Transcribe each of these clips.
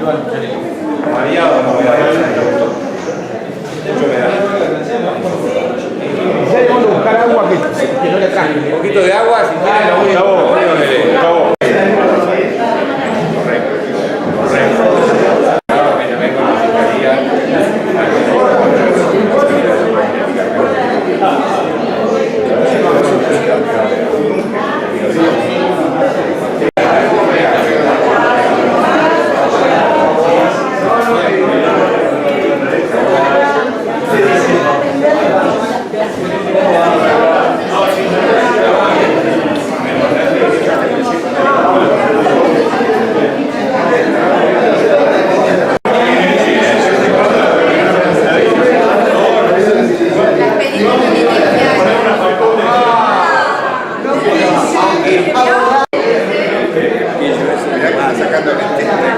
Variado, no voy a ver. Mucho me da. Ya debemos buscar agua que no le traje. Un poquito de agua, si tiene lo voy a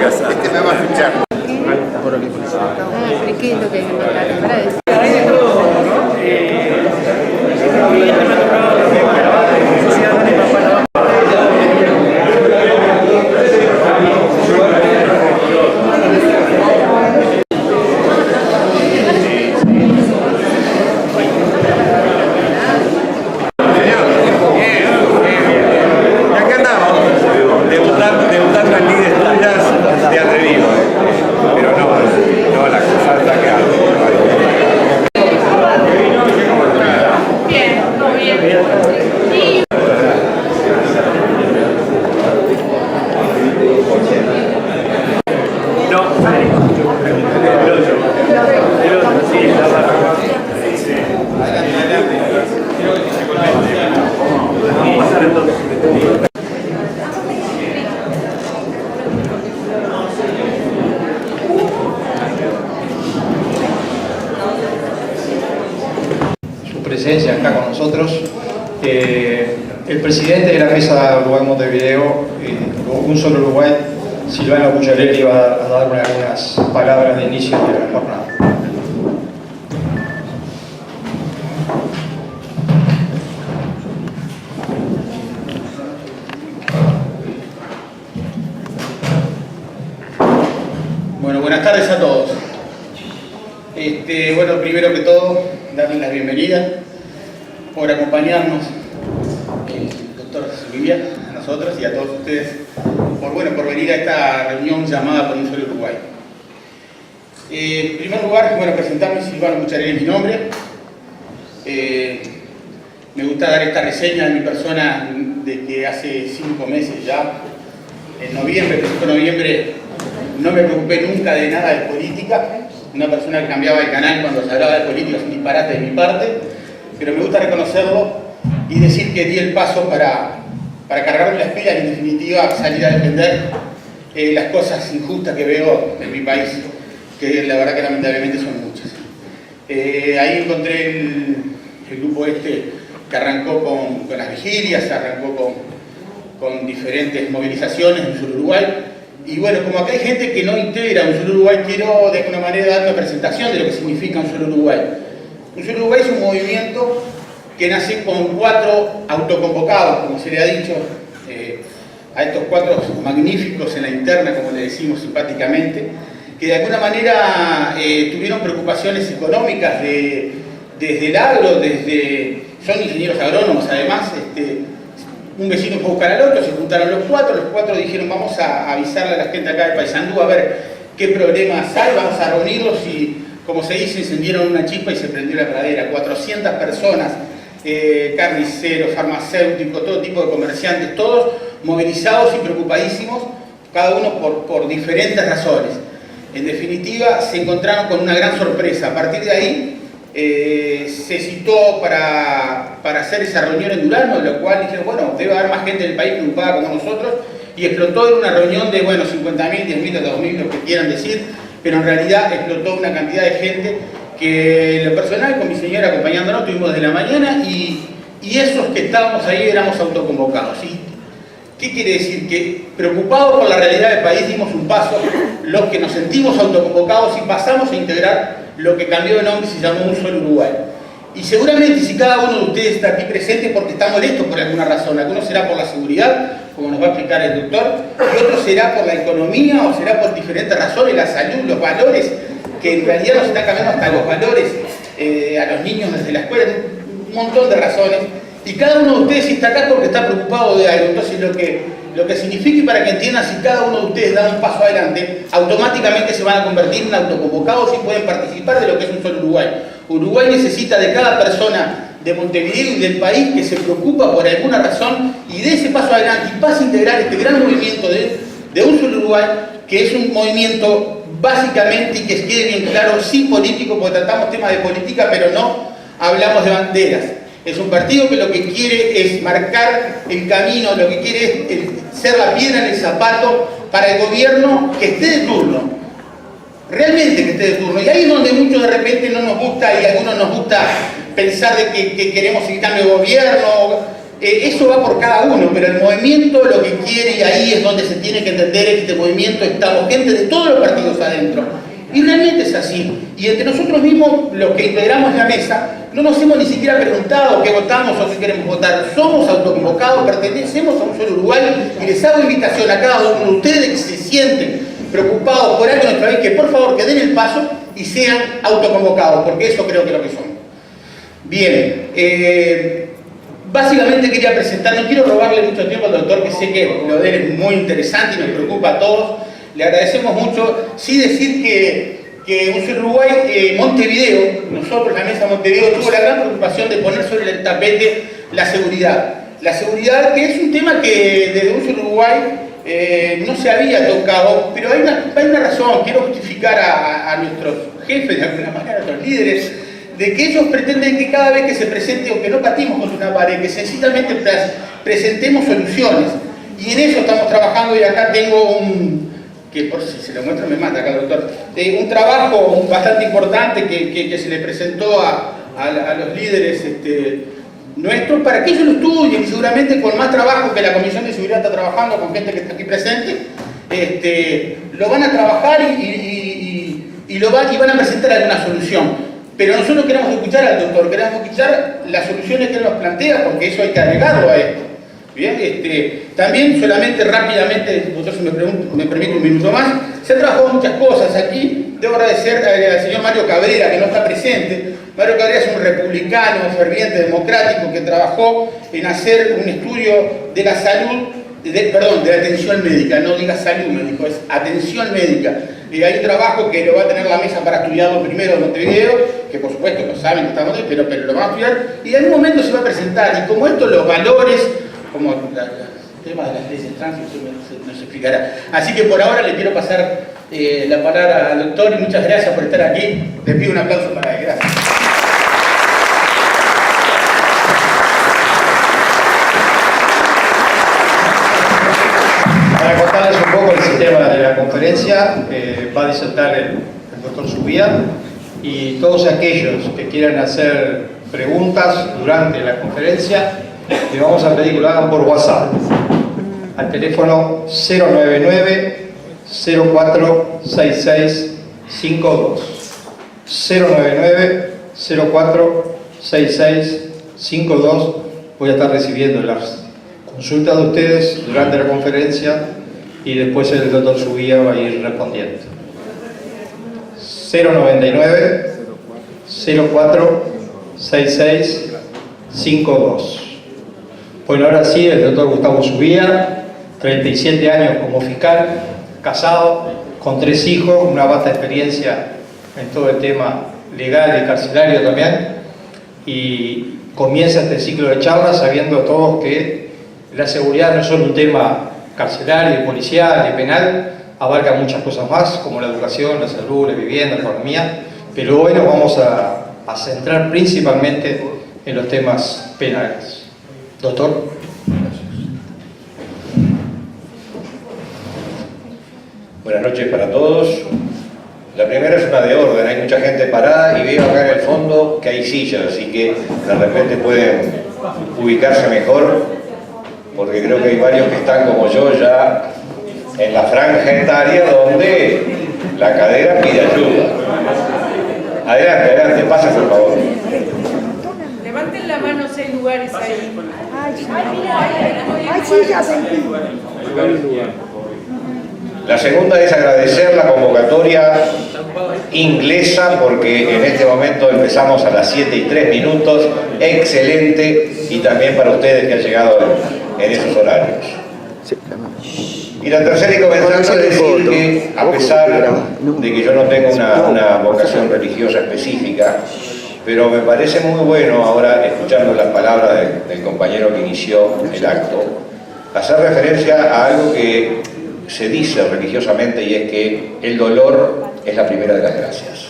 Este me va a fichar. ¿Qué es lo que hay que mandar? Para eso. Debutando en líderes playas de atrevido, pero no, la cosa está que algo. Bien, todo bien. Presencia acá con nosotros. El presidente de la mesa Uruguay-Montevideo, Un Solo Uruguay, Silvano Pucciarelli, va a dar algunas palabras de inicio de la jornada. Bueno, buenas tardes a todos. Bueno, primero que todo, darles la bienvenida por acompañarnos, doctor Silvia, a nosotros y a todos ustedes, por venir a esta reunión llamada por Un Solo Uruguay. En primer lugar, presentarme, Silvano Pucciarelli es mi nombre. Me gusta dar esta reseña de mi persona de que hace 5 meses ya, en noviembre, principio de noviembre, no me preocupé nunca de nada de política. Una persona que cambiaba de canal cuando se hablaba de política es un disparate de mi parte, pero me gusta reconocerlo y decir que di el paso para cargarme las pilas y en definitiva salir a defender las cosas injustas que veo en mi país, que la verdad que lamentablemente son muchas. Ahí encontré el grupo que arrancó con las vigilias, arrancó con diferentes movilizaciones en Sur Uruguay. Y bueno, como acá hay gente que no integra Un Solo Uruguay, quiero de alguna manera dar una presentación de lo que significa Un Solo Uruguay. Un Solo Uruguay es un movimiento que nace con 4 autoconvocados, como se le ha dicho, a estos 4 magníficos en la interna, como le decimos simpáticamente, que de alguna manera tuvieron preocupaciones económicas desde el agro, son ingenieros agrónomos además. Un vecino fue a buscar al otro, se juntaron los 4 dijeron vamos a avisarle a la gente acá de Paysandú a ver qué problemas hay, vamos a reunirlos y, como se dice, encendieron una chispa y se prendió la pradera. 400 personas, carniceros, farmacéuticos, todo tipo de comerciantes, todos movilizados y preocupadísimos, cada uno por diferentes razones. En definitiva, se encontraron con una gran sorpresa. A partir de ahí, se citó para hacer esa reunión en Durano, lo cual dijeron, bueno, debe haber más gente en el país preocupada como nosotros, y explotó en una reunión de, 50.000, 10.000, 2.000, lo que quieran decir, pero en realidad explotó una cantidad de gente que, en lo personal, con mi señora acompañándonos, tuvimos desde la mañana, y esos que estábamos ahí éramos autoconvocados. ¿Sí? ¿Qué quiere decir? Que preocupados por la realidad del país dimos un paso, los que nos sentimos autoconvocados y pasamos a integrar lo que cambió de nombre y se llamó Un Solo Uruguay. Y seguramente si cada uno de ustedes está aquí presente es porque está molesto por alguna razón. Algunos será por la seguridad, como nos va a explicar el doctor, y otros será por la economía o será por diferentes razones, la salud, los valores, que en realidad nos están cambiando hasta los valores a los niños desde la escuela, un montón de razones. Y cada uno de ustedes está acá porque está preocupado de algo. Entonces lo que significa, y para que entiendan, si cada uno de ustedes da un paso adelante, automáticamente se van a convertir en autoconvocados y pueden participar de lo que es un solo Uruguay. Uruguay necesita de cada persona de Montevideo y del país que se preocupa por alguna razón y dé ese paso adelante y pase a integrar este gran movimiento de un solo Uruguay, que es un movimiento básicamente, y que quede bien claro, sí político, porque tratamos temas de política, pero no hablamos de banderas. Es un partido que lo que quiere es marcar el camino, lo que quiere es ser la piedra en el zapato para el gobierno que esté de turno. Realmente que esté de turno. Y ahí es donde muchos de repente no nos gusta, y a algunos nos gusta pensar de que queremos el cambio de gobierno. Eso va por cada uno, pero el movimiento lo que quiere, y ahí es donde se tiene que entender, es que este movimiento estamos gente de todos los partidos adentro. Y realmente es así. Y entre nosotros mismos, los que integramos la mesa, no nos hemos ni siquiera preguntado qué votamos o qué queremos votar. Somos autoconvocados, pertenecemos a un solo Uruguay, y les hago invitación a cada uno de ustedes que se sienten preocupados por algo en nuestra vida, que por favor que den el paso y sean autoconvocados, porque eso creo que es lo que son. Bien, básicamente quería presentar, no quiero robarle mucho tiempo al doctor, que sé que lo de él es muy interesante y nos preocupa a todos, le agradecemos mucho. Sí decir que un solo Uruguay, Montevideo, nosotros, la mesa Montevideo, tuvo la gran preocupación de poner sobre el tapete la seguridad. La seguridad, que es un tema que desde un solo Uruguay no se había tocado, pero hay una razón. Quiero justificar a nuestros jefes, de alguna manera, a nuestros líderes, de que ellos pretenden que cada vez que se presente, o que no patimos contra una pared, que sencillamente presentemos soluciones. Y en eso estamos trabajando, y acá tengo que por si se lo muestro me mata acá el doctor, un trabajo bastante importante que se le presentó a los líderes nuestros, para que ellos lo estudien, y seguramente con más trabajo que la Comisión de Seguridad está trabajando, con gente que está aquí presente, lo van a trabajar y van a presentar alguna solución. Pero nosotros queremos escuchar al doctor, queremos escuchar las soluciones que él nos plantea, porque eso hay que agregarlo a esto. Bien, también solamente rápidamente, doctor, si me permite un minuto más, se han trabajado muchas cosas aquí. Debo agradecer al señor Mario Cabrera, que no está presente. Mario Cabrera es un republicano, ferviente, democrático, que trabajó en hacer un estudio de la salud, de la atención médica, no diga salud, me dijo, es atención médica. Y hay un trabajo que lo va a tener la mesa para estudiarlo primero en Montevideo, que por supuesto lo saben que estamos ahí, pero lo van a estudiar, y en algún momento se va a presentar. Y como esto, los valores, como el tema de las leyes trans, eso nos explicará. Así que por ahora le quiero pasar la palabra al doctor, y muchas gracias por estar aquí. Le pido un aplauso para él. Gracias. Para contarles un poco el sistema de la conferencia, va a disertar el doctor Subía, y todos aquellos que quieran hacer preguntas durante la conferencia, le vamos a pedir que lo hagan por WhatsApp al teléfono 099-046652. 099-046652. Voy a estar recibiendo las consultas de ustedes durante la conferencia, y después el doctor Subía va a ir respondiendo. 099-046652. Bueno, ahora sí, el doctor Gustavo Subía, 37 años como fiscal, casado, con 3 hijos, una vasta experiencia en todo el tema legal y carcelario también, y comienza este ciclo de charlas sabiendo todos que la seguridad no es solo un tema carcelario, policial y penal, abarca muchas cosas más, como la educación, la salud, la vivienda, la economía, pero hoy nos vamos a centrar principalmente en los temas penales. Doctor. Buenas noches para todos. La primera es una de orden, hay mucha gente parada, y veo acá en el fondo que hay sillas, así que de repente pueden ubicarse mejor, porque creo que hay varios que están como yo ya en la franja etaria donde la cadera pide ayuda. Adelante, adelante, pase por favor. Levanten la mano si hay lugares ahí. Ay, sí, ya sentí. La segunda es agradecer la convocatoria inglesa, porque en este momento empezamos a las 7:03, excelente, y también para ustedes que han llegado en esos horarios. Y la tercera, y comenzando a decir que, a pesar de que yo no tengo una vocación religiosa específica, pero me parece muy bueno ahora, escuchando las palabras del compañero que inició el acto, hacer referencia a algo que se dice religiosamente, y es que el dolor es la primera de las gracias.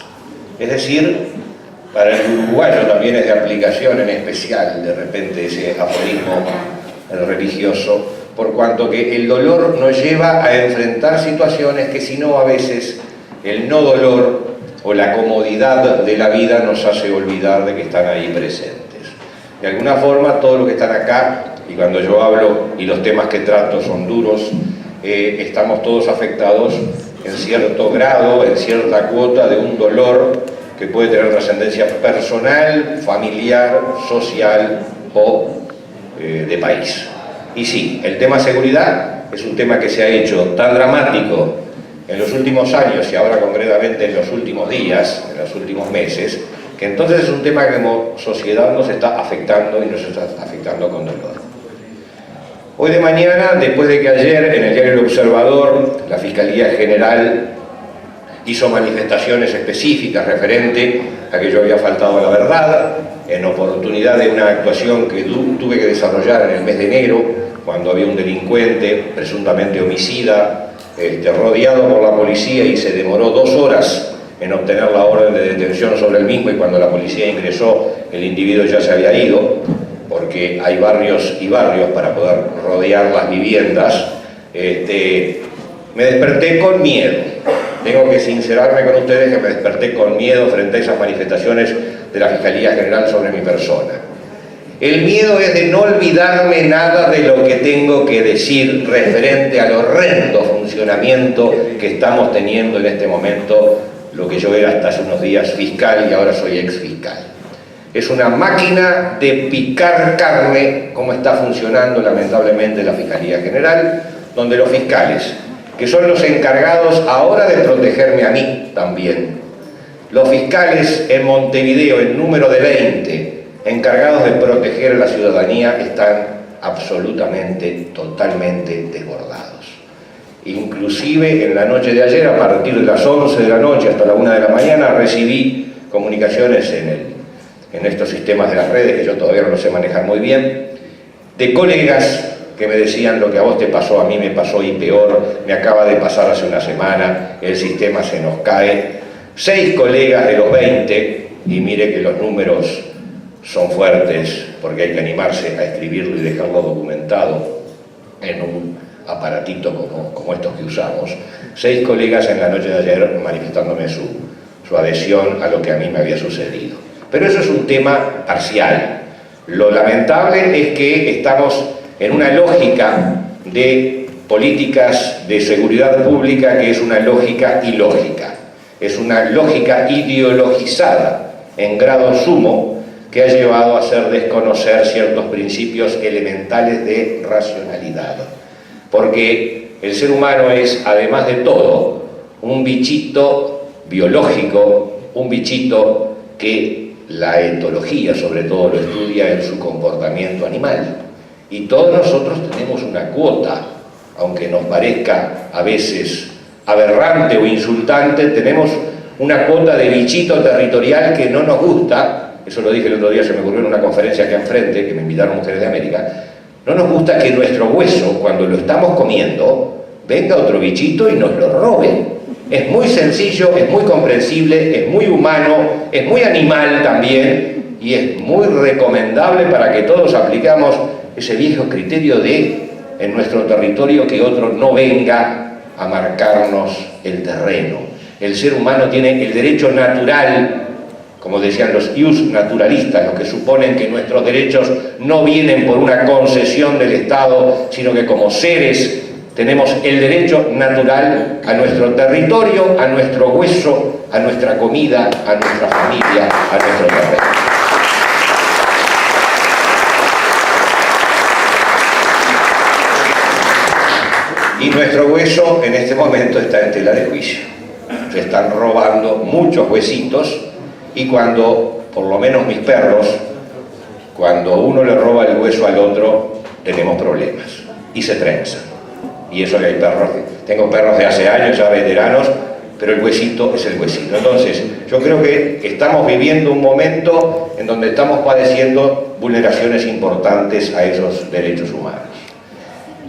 Es decir, para el uruguayo también es de aplicación en especial, de repente, ese aforismo religioso, por cuanto que el dolor nos lleva a enfrentar situaciones que, si no, a veces el no dolor o la comodidad de la vida nos hace olvidar de que están ahí presentes. De alguna forma, todos los que están acá, y cuando yo hablo y los temas que trato son duros, estamos todos afectados en cierto grado, en cierta cuota de un dolor que puede tener trascendencia personal, familiar, social o de país. Y sí, el tema seguridad es un tema que se ha hecho tan dramático en los últimos años y ahora concretamente en los últimos días, en los últimos meses, que entonces es un tema que como sociedad nos está afectando y nos está afectando con dolor. Hoy de mañana, después de que ayer en el diario El Observador la Fiscalía General hizo manifestaciones específicas referente a que yo había faltado a la verdad, en oportunidad de una actuación que tuve que desarrollar en el mes de enero, cuando había un delincuente presuntamente homicida, rodeado por la policía, y se demoró 2 horas en obtener la orden de detención sobre el mismo, y cuando la policía ingresó el individuo ya se había ido, porque hay barrios y barrios para poder rodear las viviendas. Me desperté con miedo. Tengo que sincerarme con ustedes que me desperté con miedo frente a esas manifestaciones de la Fiscalía General sobre mi persona. El miedo es de no olvidarme nada de lo que tengo que decir referente al horrendo funcionamiento que estamos teniendo en este momento, lo que yo era hasta hace unos días fiscal y ahora soy exfiscal. Es una máquina de picar carne, como está funcionando lamentablemente la Fiscalía General, donde los fiscales, que son los encargados ahora de protegerme a mí también, los fiscales en Montevideo, en número de 20, encargados de proteger a la ciudadanía, están absolutamente, totalmente desbordados. Inclusive en la noche de ayer, a partir de las 11 de la noche hasta la 1 de la mañana, recibí comunicaciones en estos sistemas de las redes, que yo todavía no los sé manejar muy bien, de colegas que me decían: lo que a vos te pasó, a mí me pasó y peor, me acaba de pasar hace una semana, el sistema se nos cae. 6 colegas de los 20, y mire que los números son fuertes, porque hay que animarse a escribirlo y dejarlo documentado en un aparatito como estos que usamos. 6 colegas en la noche de ayer manifestándome su adhesión a lo que a mí me había sucedido. Pero eso es un tema parcial. Lo lamentable es que estamos en una lógica de políticas de seguridad pública que es una lógica ilógica. Es una lógica ideologizada en grado sumo que ha llevado a hacer desconocer ciertos principios elementales de racionalidad. Porque el ser humano es, además de todo, un bichito biológico, un bichito que la etología sobre todo lo estudia en su comportamiento animal. Y todos nosotros tenemos una cuota, aunque nos parezca a veces aberrante o insultante, tenemos una cuota de bichito territorial que no nos gusta. Eso lo dije el otro día, se me ocurrió en una conferencia acá enfrente, que me invitaron mujeres de América. No nos gusta que nuestro hueso, cuando lo estamos comiendo, venga otro bichito y nos lo robe. Es muy sencillo, es muy comprensible, es muy humano, es muy animal también, y es muy recomendable para que todos aplicamos ese viejo criterio de, en nuestro territorio, que otro no venga a marcarnos el terreno. El ser humano tiene el derecho natural, como decían los ius naturalistas, los que suponen que nuestros derechos no vienen por una concesión del Estado, sino que como seres tenemos el derecho natural a nuestro territorio, a nuestro hueso, a nuestra comida, a nuestra familia, a nuestro terreno. Y nuestro hueso en este momento está en tela de juicio. Se están robando muchos huesitos y cuando, por lo menos mis perros, cuando uno le roba el hueso al otro, tenemos problemas y se trenzan. Y eso que hay perros, tengo perros de hace años, ya veteranos, pero el huesito es el huesito. Entonces, yo creo que estamos viviendo un momento en donde estamos padeciendo vulneraciones importantes a esos derechos humanos.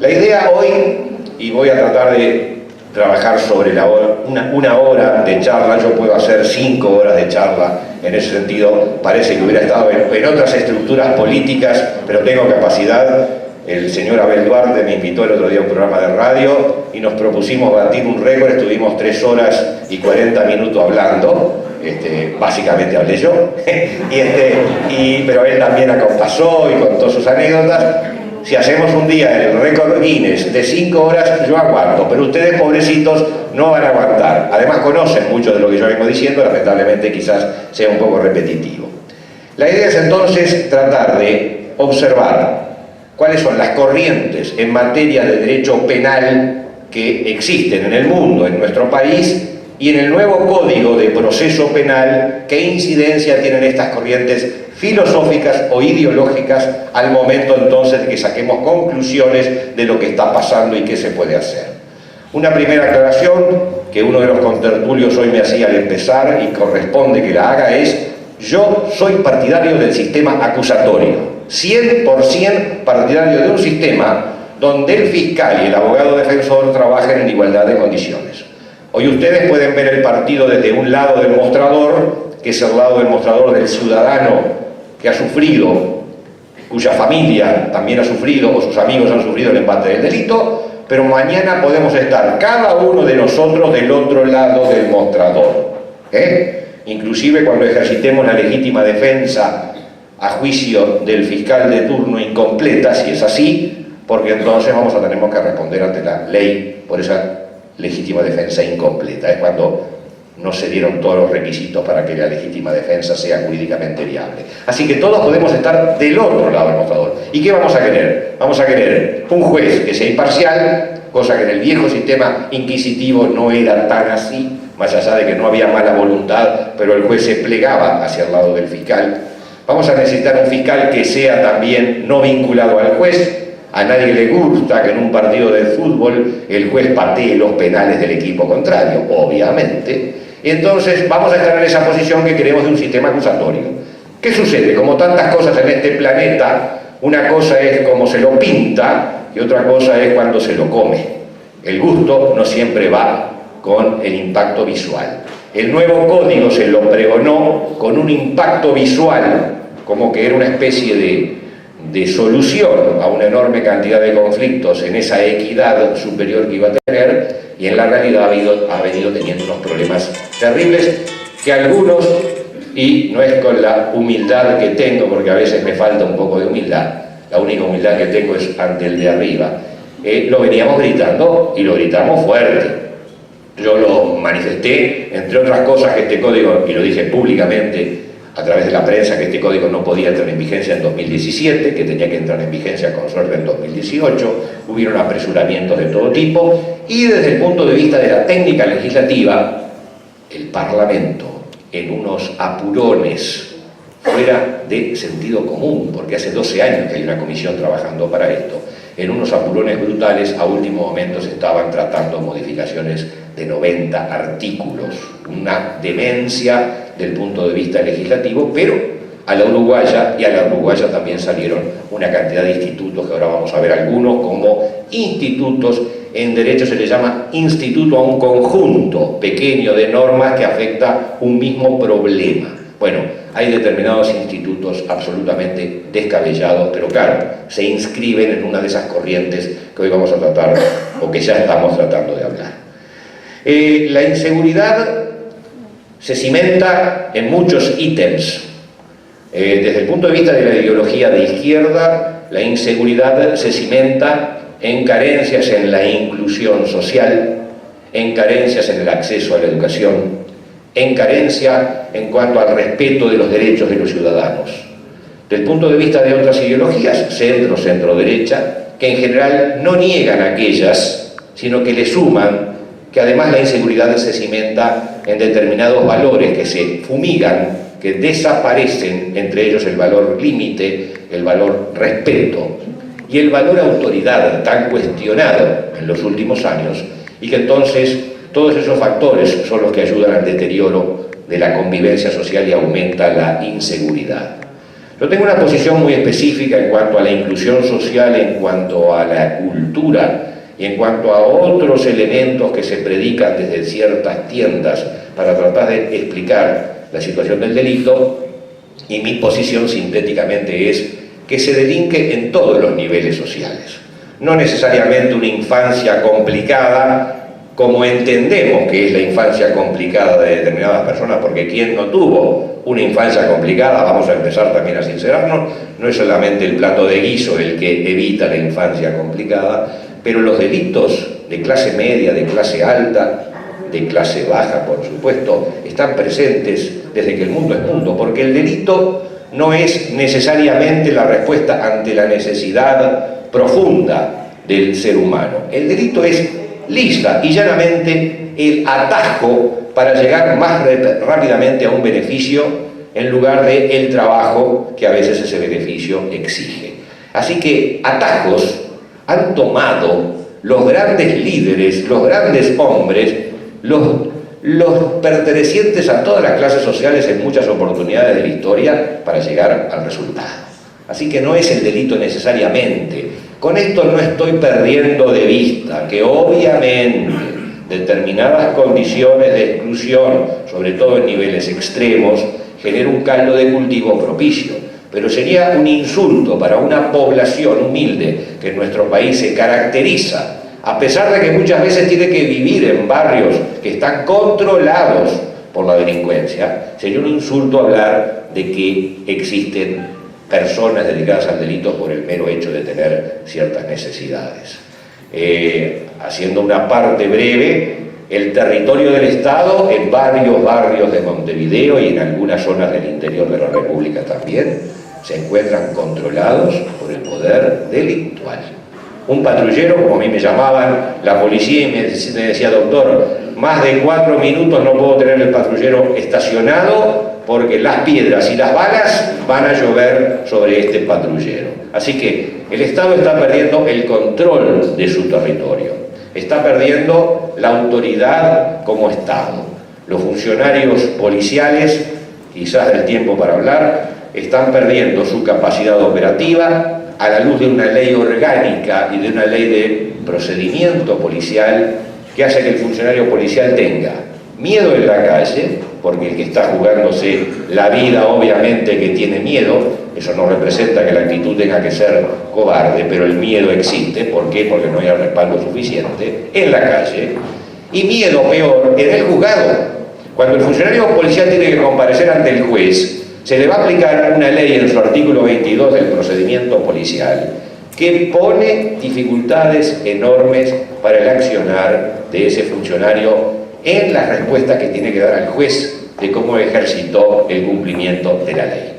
La idea hoy, y voy a tratar de trabajar sobre una hora de charla, yo puedo hacer 5 horas de charla, en ese sentido parece que hubiera estado en otras estructuras políticas, pero tengo capacidad. El señor Abel Duarte me invitó el otro día a un programa de radio y nos propusimos batir un récord, estuvimos 3 horas y 40 minutos hablando, básicamente hablé yo, pero él también acompasó y contó sus anécdotas. Si hacemos un día el récord Guinness de 5 horas, yo aguanto, pero ustedes, pobrecitos, no van a aguantar. Además conocen mucho de lo que yo vengo diciendo, lamentablemente quizás sea un poco repetitivo. La idea es entonces tratar de observar cuáles son las corrientes en materia de derecho penal que existen en el mundo, en nuestro país, y en el nuevo Código de Proceso Penal, qué incidencia tienen estas corrientes filosóficas o ideológicas al momento entonces de que saquemos conclusiones de lo que está pasando y qué se puede hacer. Una primera aclaración que uno de los contertulios hoy me hacía al empezar y corresponde que la haga es: yo soy partidario del sistema acusatorio, 100% partidario de un sistema donde el fiscal y el abogado defensor trabajen en igualdad de condiciones. Hoy ustedes pueden ver el partido desde un lado del mostrador, que es el lado del mostrador del ciudadano que ha sufrido, cuya familia también ha sufrido o sus amigos han sufrido el embate del delito, pero mañana podemos estar cada uno de nosotros del otro lado del mostrador. Inclusive cuando ejercitemos la legítima defensa a juicio del fiscal de turno incompleta, si es así, porque entonces tenemos que responder ante la ley por esa legítima defensa incompleta. Es cuando no se dieron todos los requisitos para que la legítima defensa sea jurídicamente viable. Así que todos podemos estar del otro lado del mostrador. ¿Y qué vamos a querer? Vamos a querer un juez que sea imparcial, cosa que en el viejo sistema inquisitivo no era tan así, más allá de que no había mala voluntad, pero el juez se plegaba hacia el lado del fiscal. Vamos a necesitar un fiscal que sea también no vinculado al juez. A nadie le gusta que en un partido de fútbol el juez patee los penales del equipo contrario, obviamente. Entonces vamos a estar en esa posición que queremos de un sistema acusatorio. ¿Qué sucede? Como tantas cosas en este planeta, una cosa es como se lo pinta y otra cosa es cuando se lo come. El gusto no siempre va con el impacto visual. El nuevo código se lo pregonó con un impacto visual, como que era una especie de solución a una enorme cantidad de conflictos en esa equidad superior que iba a tener, y en la realidad ha venido teniendo unos problemas terribles que algunos, y no es con la humildad que tengo, porque a veces me falta un poco de humildad, la única humildad que tengo es ante el de arriba, lo veníamos gritando y lo gritamos fuerte. Yo lo manifesté, entre otras cosas, que este código, y lo dije públicamente a través de la prensa, que este código no podía entrar en vigencia en 2017, que tenía que entrar en vigencia con suerte en 2018, hubieron apresuramientos de todo tipo, y desde el punto de vista de la técnica legislativa, el Parlamento, en unos apurones fuera de sentido común, porque hace 12 años que hay una comisión trabajando para esto, en unos apurones brutales, a último momento se estaban tratando modificaciones de 90 artículos, una demencia del punto de vista legislativo, pero a la uruguaya, y a la uruguaya también salieron una cantidad de institutos, que ahora vamos a ver algunos, como institutos. En derecho se le llama instituto a un conjunto pequeño de normas que afecta un mismo problema. Bueno, hay determinados institutos absolutamente descabellados, pero claro, se inscriben en una de esas corrientes que hoy vamos a tratar, o que ya estamos tratando de hablar. La inseguridad se cimenta en muchos ítems. Desde el punto de vista de la ideología de izquierda, la inseguridad se cimenta en carencias en la inclusión social, en carencias en el acceso a la educación, en carencia en cuanto al respeto de los derechos de los ciudadanos. Desde el punto de vista de otras ideologías, centro-derecha, que en general no niegan aquellas sino que le suman que además la inseguridad se cimenta en determinados valores que se fumigan, que desaparecen, entre ellos el valor límite, el valor respeto y el valor autoridad tan cuestionado en los últimos años, y que entonces todos esos factores son los que ayudan al deterioro de la convivencia social y aumenta la inseguridad. Yo tengo una posición muy específica en cuanto a la inclusión social, en cuanto a la cultura y en cuanto a otros elementos que se predican desde ciertas tiendas para tratar de explicar la situación del delito, y mi posición sintéticamente es que se delinque en todos los niveles sociales. No necesariamente una infancia complicada, como entendemos que es la infancia complicada de determinadas personas, porque quien no tuvo una infancia complicada, vamos a empezar también a sincerarnos, no es solamente el plato de guiso el que evita la infancia complicada, pero los delitos de clase media, de clase alta, de clase baja, por supuesto, están presentes desde que el mundo es mundo, porque el delito no es necesariamente la respuesta ante la necesidad profunda del ser humano. El delito es lisa y llanamente el atajo para llegar más rápidamente a un beneficio en lugar de el trabajo que a veces ese beneficio exige. Así que atajos han tomado los grandes líderes, los grandes hombres, los pertenecientes a todas las clases sociales en muchas oportunidades de la historia para llegar al resultado. Así que no es el delito necesariamente. Con esto no estoy perdiendo de vista que obviamente determinadas condiciones de exclusión, sobre todo en niveles extremos, genera un caldo de cultivo propicio. Pero sería un insulto para una población humilde que en nuestro país se caracteriza, a pesar de que muchas veces tiene que vivir en barrios que están controlados por la delincuencia, sería un insulto hablar de que existen personas dedicadas al delito por el mero hecho de tener ciertas necesidades. Haciendo una parte breve, el territorio del Estado en varios barrios de Montevideo y en algunas zonas del interior de la República también se encuentran controlados por el poder delictual. Un patrullero, como a mí me llamaban la policía y me decía, doctor, más de 4 minutos no puedo tener el patrullero estacionado porque las piedras y las balas van a llover sobre este patrullero. Así que el Estado está perdiendo el control de su territorio, está perdiendo la autoridad como Estado. Los funcionarios policiales, quizás del tiempo para hablar, están perdiendo su capacidad operativa a la luz de una ley orgánica y de una ley de procedimiento policial que hace que el funcionario policial tenga miedo en la calle, porque el que está jugándose la vida obviamente que tiene miedo, eso no representa que la actitud tenga que ser cobarde, pero el miedo existe. ¿Por qué? Porque no hay respaldo suficiente en la calle, y miedo peor en el juzgado. Cuando el funcionario policial tiene que comparecer ante el juez, se le va a aplicar una ley en su artículo 22 del procedimiento policial que pone dificultades enormes para el accionar de ese funcionario en las respuestas que tiene que dar al juez de cómo ejercitó el cumplimiento de la ley.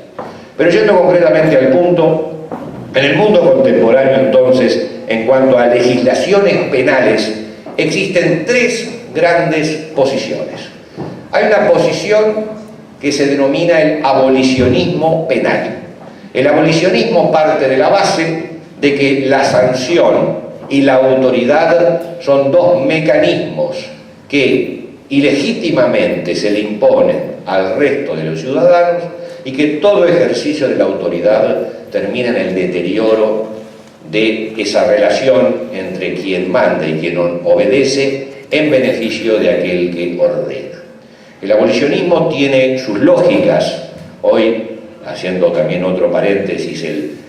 Pero yendo concretamente al punto, en el mundo contemporáneo entonces, en cuanto a legislaciones penales, existen 3 grandes posiciones. Hay una posición que se denomina el abolicionismo penal. El abolicionismo parte de la base de que la sanción y la autoridad son 2 mecanismos que ilegítimamente se le imponen al resto de los ciudadanos y que todo ejercicio de la autoridad termina en el deterioro de esa relación entre quien manda y quien obedece en beneficio de aquel que ordena. El abolicionismo tiene sus lógicas. Hoy, haciendo también otro paréntesis,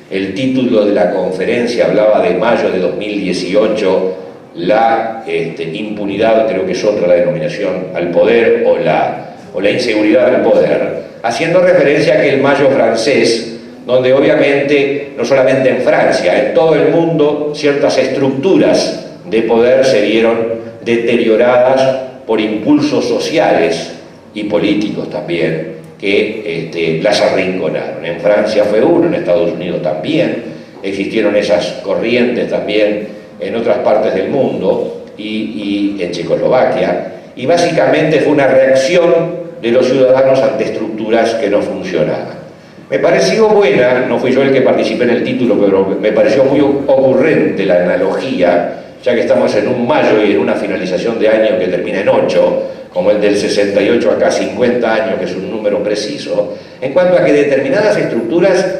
el título de la conferencia hablaba de mayo de 2018, la impunidad, creo que es otra la denominación, al poder o la inseguridad al poder, haciendo referencia a aquel mayo francés, donde obviamente, no solamente en Francia, en todo el mundo, ciertas estructuras de poder se vieron deterioradas por impulsos sociales y políticos también, que las arrinconaron. En Francia fue uno, en Estados Unidos también, existieron esas corrientes también en otras partes del mundo, y en Checoslovaquia, y básicamente fue una reacción de los ciudadanos ante estructuras que no funcionaban. Me pareció buena, no fui yo el que participé en el título, pero me pareció muy ocurrente la analogía, ya que estamos en un mayo y en una finalización de año que termina en 8, como el del 68 acá 50 años, que es un número preciso, en cuanto a que determinadas estructuras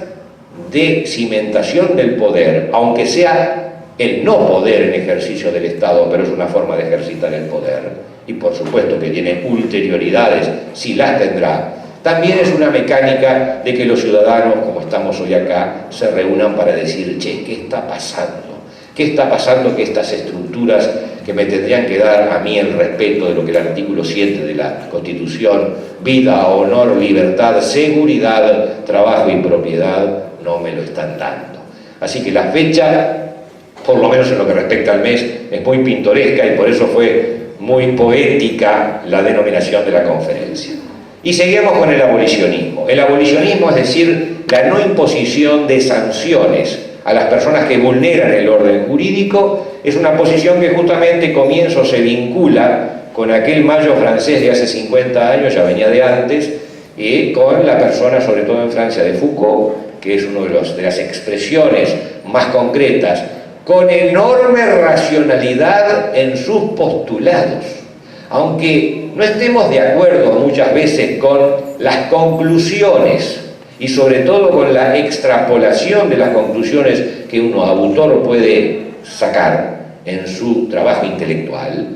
de cimentación del poder, aunque sea el no poder en ejercicio del Estado, pero es una forma de ejercitar el poder, y por supuesto que tiene ulterioridades, si las tendrá, también es una mecánica de que los ciudadanos, como estamos hoy acá, se reúnan para decir, che, ¿qué está pasando? ¿Qué está pasando que estas estructuras que me tendrían que dar a mí el respeto de lo que el artículo 7 de la Constitución, vida, honor, libertad, seguridad, trabajo y propiedad, no me lo están dando? Así que la fecha, por lo menos en lo que respecta al mes, es muy pintoresca y por eso fue muy poética la denominación de la conferencia. Y seguimos con el abolicionismo. El abolicionismo, es decir, la no imposición de sanciones a las personas que vulneran el orden jurídico, es una posición que justamente comienzo se vincula con aquel Mayo francés de hace 50 años, ya venía de antes, y con la persona, sobre todo en Francia, de Foucault, que es una de las expresiones más concretas, con enorme racionalidad en sus postulados. Aunque no estemos de acuerdo muchas veces con las conclusiones y sobre todo con la extrapolación de las conclusiones que uno autor puede sacar en su trabajo intelectual,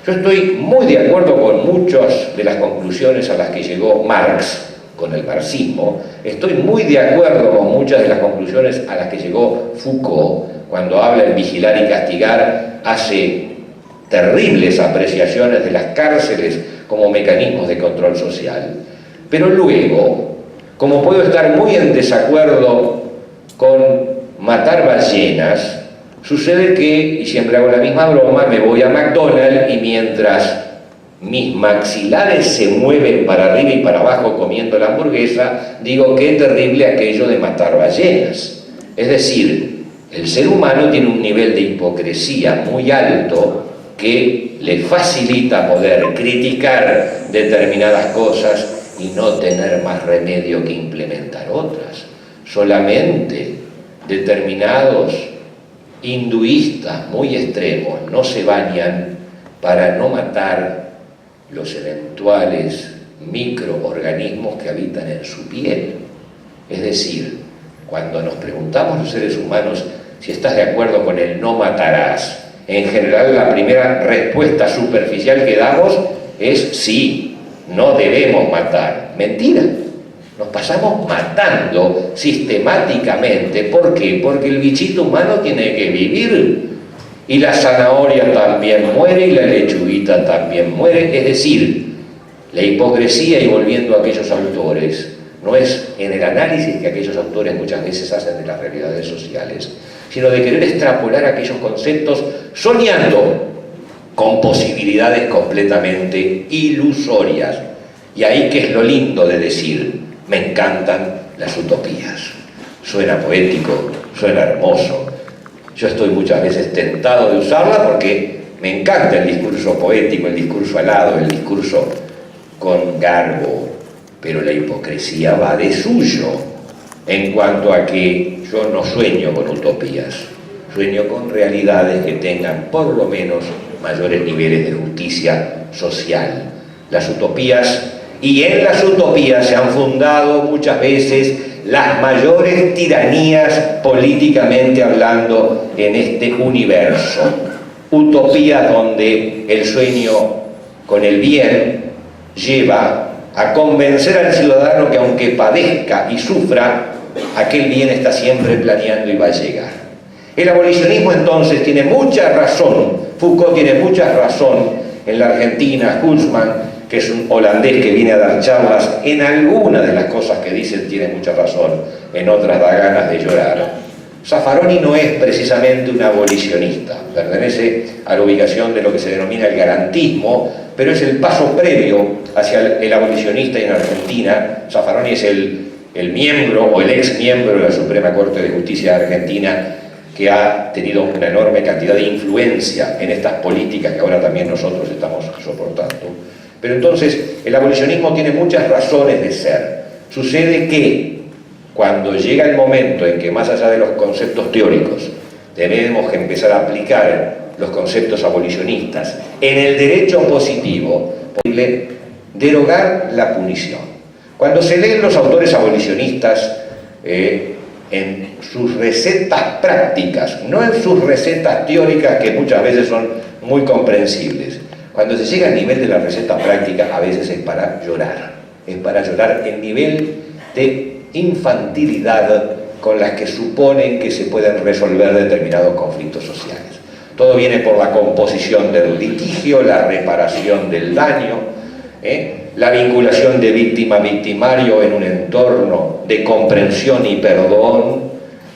yo estoy muy de acuerdo con muchas de las conclusiones a las que llegó Marx con el marxismo, estoy muy de acuerdo con muchas de las conclusiones a las que llegó Foucault cuando habla en Vigilar y Castigar, hace terribles apreciaciones de las cárceles como mecanismos de control social. Pero luego, como puedo estar muy en desacuerdo con matar ballenas, sucede que, y siempre hago la misma broma, me voy a McDonald's y mientras mis maxilares se mueven para arriba y para abajo comiendo la hamburguesa, digo qué terrible aquello de matar ballenas. Es decir, el ser humano tiene un nivel de hipocresía muy alto que le facilita poder criticar determinadas cosas y no tener más remedio que implementar otras. Solamente determinados hinduistas muy extremos no se bañan para no matar los eventuales microorganismos que habitan en su piel. Es decir, cuando nos preguntamos los seres humanos si estás de acuerdo con el no matarás, en general la primera respuesta superficial que damos es sí, no debemos matar. Mentira, nos pasamos matando sistemáticamente. ¿Por qué? Porque el bichito humano tiene que vivir y la zanahoria también muere y la lechuguita también muere. Es decir, la hipocresía, y volviendo a aquellos autores, no es en el análisis que aquellos autores muchas veces hacen de las realidades sociales, sino de querer extrapolar aquellos conceptos soñando con posibilidades completamente ilusorias. Y ahí que es lo lindo de decir, me encantan las utopías. Suena poético, suena hermoso. Yo estoy muchas veces tentado de usarla porque me encanta el discurso poético, el discurso alado, el discurso con garbo, pero la hipocresía va de suyo en cuanto a que yo no sueño con utopías, sueño con realidades que tengan por lo menos mayores niveles de justicia social. Las utopías, y en las utopías se han fundado muchas veces las mayores tiranías políticamente hablando en este universo. Utopías donde el sueño con el bien lleva a convencer al ciudadano que aunque padezca y sufra, aquel bien está siempre planeando y va a llegar. El abolicionismo entonces tiene mucha razón, Foucault tiene mucha razón en la Argentina, Hulsman, que es un holandés que viene a dar charlas, en algunas de las cosas que dicen tiene mucha razón, en otras da ganas de llorar. Zaffaroni no es precisamente un abolicionista, pertenece a la ubicación de lo que se denomina el garantismo, pero es el paso previo hacia el abolicionista. Y en Argentina Zaffaroni es el miembro o el ex miembro de la Suprema Corte de Justicia de Argentina que ha tenido una enorme cantidad de influencia en estas políticas que ahora también nosotros estamos soportando. Pero entonces, el abolicionismo tiene muchas razones de ser. Sucede que cuando llega el momento en que, más allá de los conceptos teóricos, tenemos que empezar a aplicar los conceptos abolicionistas en el derecho positivo, posible derogar la punición. Cuando se leen los autores abolicionistas en sus recetas prácticas, no en sus recetas teóricas que muchas veces son muy comprensibles, cuando se llega al nivel de la receta práctica a veces es para llorar el nivel de infantilidad con las que suponen que se pueden resolver determinados conflictos sociales. Todo viene por la composición del litigio, la reparación del daño, la vinculación de víctima-victimario en un entorno de comprensión y perdón,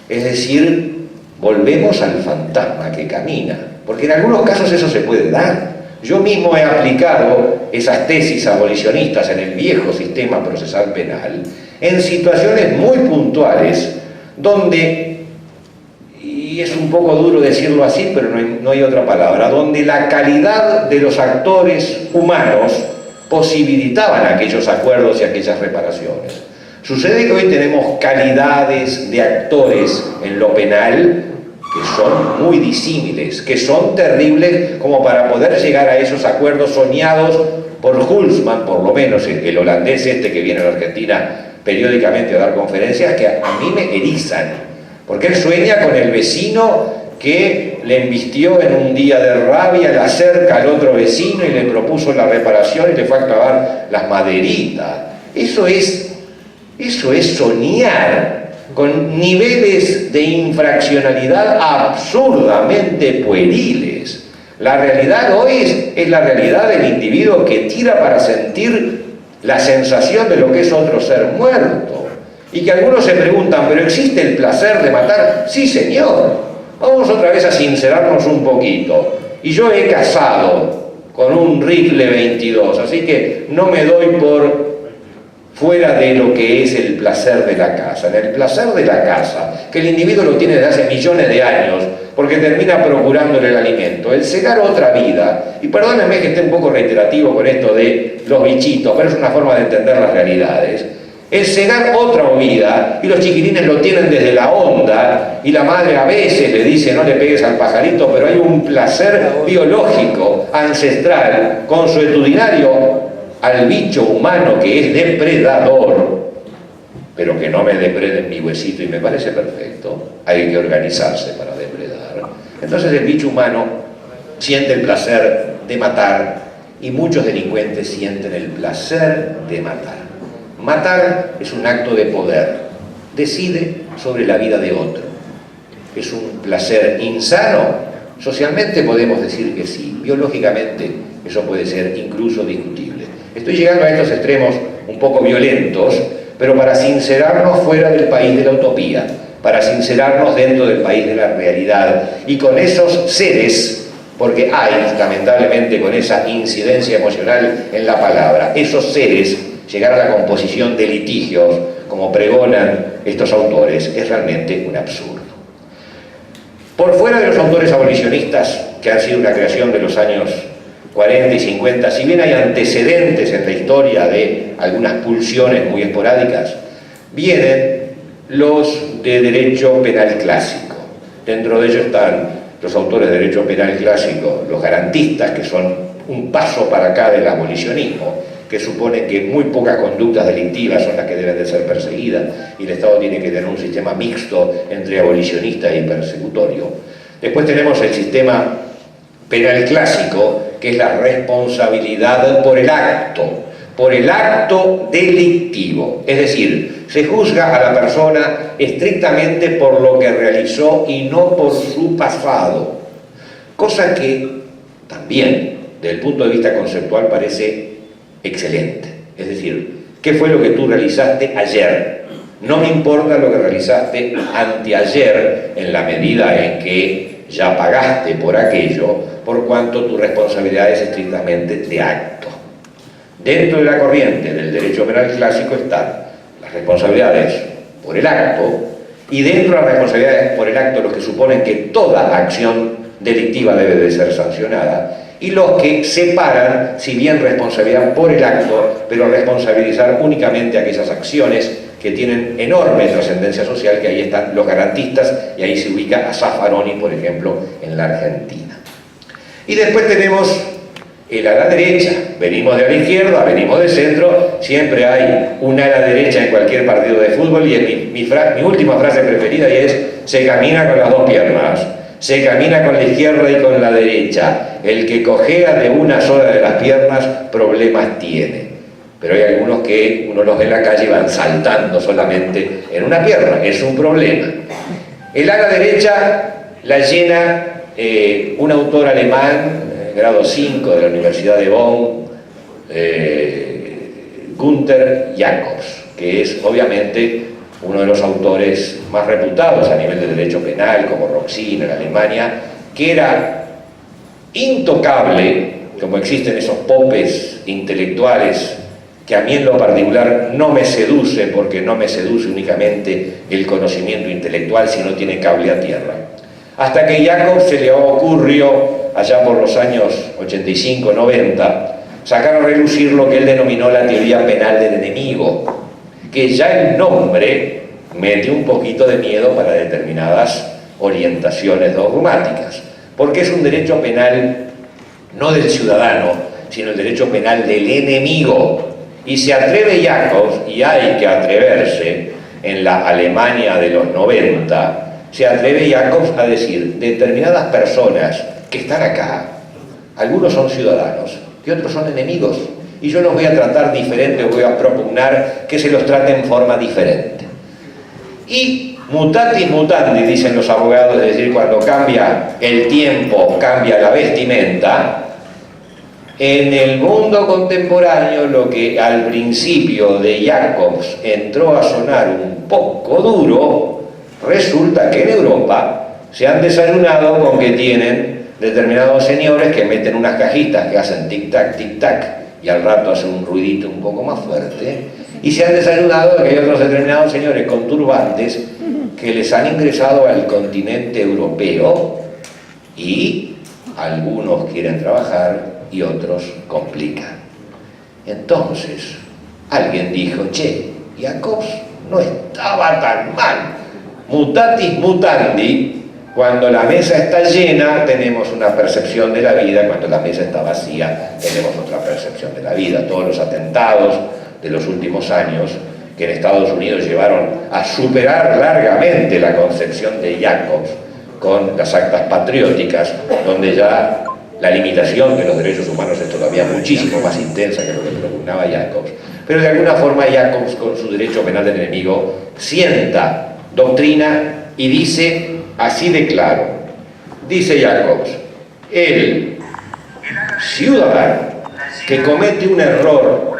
es decir, volvemos al fantasma que camina, porque en algunos casos eso se puede dar. Yo mismo he aplicado esas tesis abolicionistas en el viejo sistema procesal penal en situaciones muy puntuales donde, y es un poco duro decirlo así, pero no hay otra palabra, donde la calidad de los actores humanos posibilitaban aquellos acuerdos y aquellas reparaciones. Sucede que hoy tenemos calidades de actores en lo penal que son muy disímiles, que son terribles como para poder llegar a esos acuerdos soñados por Hulsmann, por lo menos el holandés este que viene a la Argentina periódicamente a dar conferencias, que a mí me erizan, porque él sueña con el vecino que le embistió en un día de rabia, le acerca al otro vecino y le propuso la reparación y le fue a clavar las maderitas. Eso es soñar con niveles de infraccionalidad absurdamente pueriles. La realidad hoy es la realidad del individuo que tira para sentir la sensación de lo que es otro ser muerto. Y que algunos se preguntan, ¿pero existe el placer de matar? Sí, señor. Vamos otra vez a sincerarnos un poquito. Y yo he casado con un rifle 22, así que no me doy por fuera de lo que es el placer de la caza. En el placer de la caza, que el individuo lo tiene desde hace millones de años, porque termina procurándole el alimento, el cegar otra vida, y perdónenme que esté un poco reiterativo con esto de los bichitos, pero es una forma de entender las realidades, el cegar otra vida, y los chiquilines lo tienen desde la onda, y la madre a veces le dice no le pegues al pajarito, pero hay un placer biológico, ancestral, consuetudinario al bicho humano que es depredador, pero que no me depreden mi huesito y me parece perfecto. Hay que organizarse para depredar. Entonces el bicho humano siente el placer de matar y muchos delincuentes sienten el placer de matar. Matar es un acto de poder, decide sobre la vida de otro. ¿Es un placer insano? Socialmente podemos decir que sí, biológicamente eso puede ser incluso discutible. Estoy llegando a estos extremos un poco violentos, pero para sincerarnos fuera del país de la utopía, para sincerarnos dentro del país de la realidad, y con esos seres, porque hay lamentablemente con esa incidencia emocional en la palabra, esos seres, llegar a la composición de litigios, como pregonan estos autores, es realmente un absurdo. Por fuera de los autores abolicionistas, que han sido una creación de los años 40 y 50, si bien hay antecedentes en la historia de algunas pulsiones muy esporádicas, vienen los de derecho penal clásico. Dentro de ellos están los autores de derecho penal clásico, los garantistas, que son un paso para acá del abolicionismo, que supone que muy pocas conductas delictivas son las que deben de ser perseguidas y el Estado tiene que tener un sistema mixto entre abolicionista y persecutorio. Después tenemos el sistema penal clásico, que es la responsabilidad por el acto delictivo. Es decir, se juzga a la persona estrictamente por lo que realizó y no por su pasado. Cosa que también, desde el punto de vista conceptual, parece excelente. Es decir, ¿qué fue lo que tú realizaste ayer? No me importa lo que realizaste anteayer, en la medida en que ya pagaste por aquello, por cuanto tu responsabilidad es estrictamente de acto. Dentro de la corriente del derecho penal clásico están las responsabilidades por el acto y dentro de las responsabilidades por el acto los que suponen que toda acción delictiva debe de ser sancionada, y los que separan, si bien responsabilidad por el acto, pero responsabilizar únicamente aquellas acciones que tienen enorme trascendencia social, que ahí están los garantistas, y ahí se ubica a Zaffaroni, por ejemplo, en la Argentina. Y después tenemos el ala derecha, venimos de la izquierda, venimos del centro, siempre hay un ala derecha en cualquier partido de fútbol, y mi última frase preferida es: se camina con las dos piernas, se camina con la izquierda y con la derecha. El que cojea de una sola de las piernas, problemas tiene. Pero hay algunos que uno los ve en la calle y van saltando solamente en una pierna, es un problema. El ala derecha la llena un autor alemán, grado 5 de la Universidad de Bonn, Günther Jacobs, que es obviamente uno de los autores más reputados a nivel de derecho penal, como Roxin en Alemania, que era intocable, como existen esos popes intelectuales que a mí en lo particular no me seduce, porque no me seduce únicamente el conocimiento intelectual, sino tiene cable a tierra. Hasta que Jacobs se le ocurrió, allá por los años 85-90, sacar a relucir lo que él denominó la teoría penal del enemigo, que ya el nombre mete un poquito de miedo para determinadas orientaciones dogmáticas, porque es un derecho penal no del ciudadano, sino el derecho penal del enemigo. Y se atreve Jacobs, y hay que atreverse en la Alemania de los 90, se atreve Jacobs a decir: determinadas personas que están acá, algunos son ciudadanos y otros son enemigos, y yo los voy a tratar diferente, voy a propugnar que se los trate en forma diferente. Y mutatis mutandis, dicen los abogados, es decir, cuando cambia el tiempo, cambia la vestimenta. En el mundo contemporáneo, lo que al principio de Jacobs entró a sonar un poco duro, resulta que en Europa se han desayunado con que tienen determinados señores que meten unas cajitas que hacen tic-tac, y al rato hacen un ruidito un poco más fuerte, y se han desayunado de que hay otros determinados señores con turbantes que les han ingresado al continente europeo, y algunos quieren trabajar y otros complican. Entonces alguien dijo: che, Jacobs no estaba tan mal. Mutatis mutandi, cuando la mesa está llena tenemos una percepción de la vida, cuando la mesa está vacía tenemos otra percepción de la vida. Todos los atentados de los últimos años que en Estados Unidos llevaron a superar largamente la concepción de Jacobs con las actas patrióticas, donde ya la limitación de los derechos humanos es todavía muchísimo más intensa que lo que propugnaba Jacobs. Pero de alguna forma Jacobs, con su derecho penal del enemigo, sienta doctrina y dice así de claro. Dice Jacobs: el ciudadano que comete un error,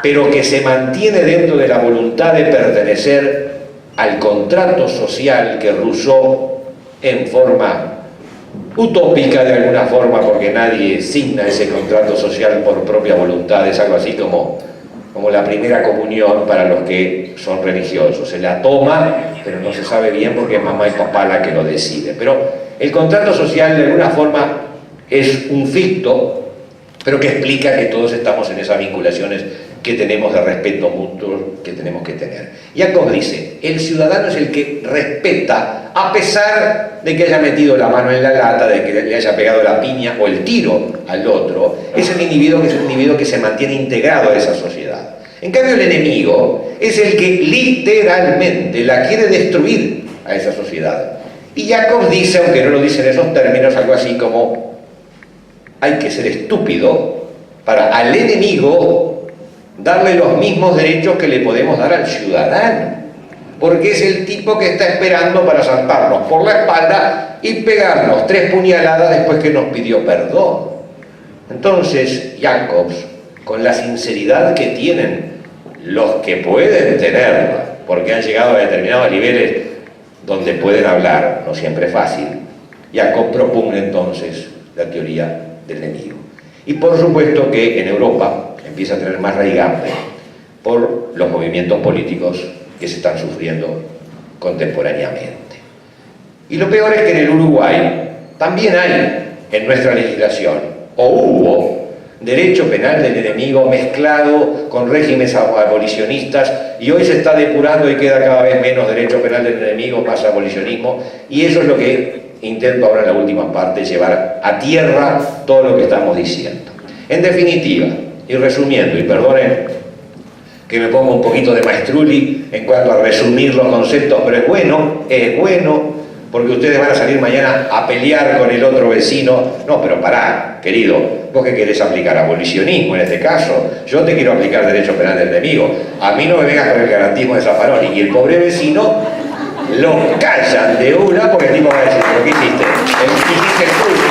pero que se mantiene dentro de la voluntad de pertenecer al contrato social que Rousseau, en forma utópica de alguna forma, porque nadie signa ese contrato social por propia voluntad, es algo así como la primera comunión para los que son religiosos. Se la toma, pero no se sabe bien porque es mamá y papá la que lo decide. Pero el contrato social de alguna forma es un ficto, pero que explica que todos estamos en esas vinculaciones que tenemos de respeto mutuo que tenemos que tener. Jacobs dice: el ciudadano es el que respeta a pesar de que haya metido la mano en la lata, de que le haya pegado la piña o el tiro al otro. Es el individuo que se mantiene integrado a esa sociedad. En cambio, el enemigo es el que literalmente la quiere destruir a esa sociedad. Y Jacobs dice, aunque no lo dice en esos términos, algo así como: hay que ser estúpido para al enemigo darle los mismos derechos que le podemos dar al ciudadano, porque es el tipo que está esperando para saltarnos por la espalda y pegarnos 3 puñaladas después que nos pidió perdón. Entonces Jacobs, con la sinceridad que tienen los que pueden tenerla, porque han llegado a determinados niveles donde pueden hablar, no siempre es fácil, Jacobs propone entonces la teoría del enemigo. Y por supuesto que en Europa empieza a tener más raigambre por los movimientos políticos que se están sufriendo contemporáneamente. Y lo peor es que en el Uruguay también hay en nuestra legislación, o hubo, derecho penal del enemigo mezclado con regímenes abolicionistas, y hoy se está depurando y queda cada vez menos derecho penal del enemigo, más abolicionismo, y eso es lo que intento ahora en la última parte, llevar a tierra todo lo que estamos diciendo. En definitiva, y resumiendo, y perdonen que me ponga un poquito de maestruli en cuanto a resumir los conceptos, pero es bueno, porque ustedes van a salir mañana a pelear con el otro vecino. No, pero pará, querido, vos que querés aplicar abolicionismo en este caso, yo te quiero aplicar derecho penal del enemigo. A mí no me vengas con el garantismo de Zaffaroni. Y el pobre vecino lo callan de una porque el tipo va a decir, ¿pero qué hiciste? Hiciste el tuyo.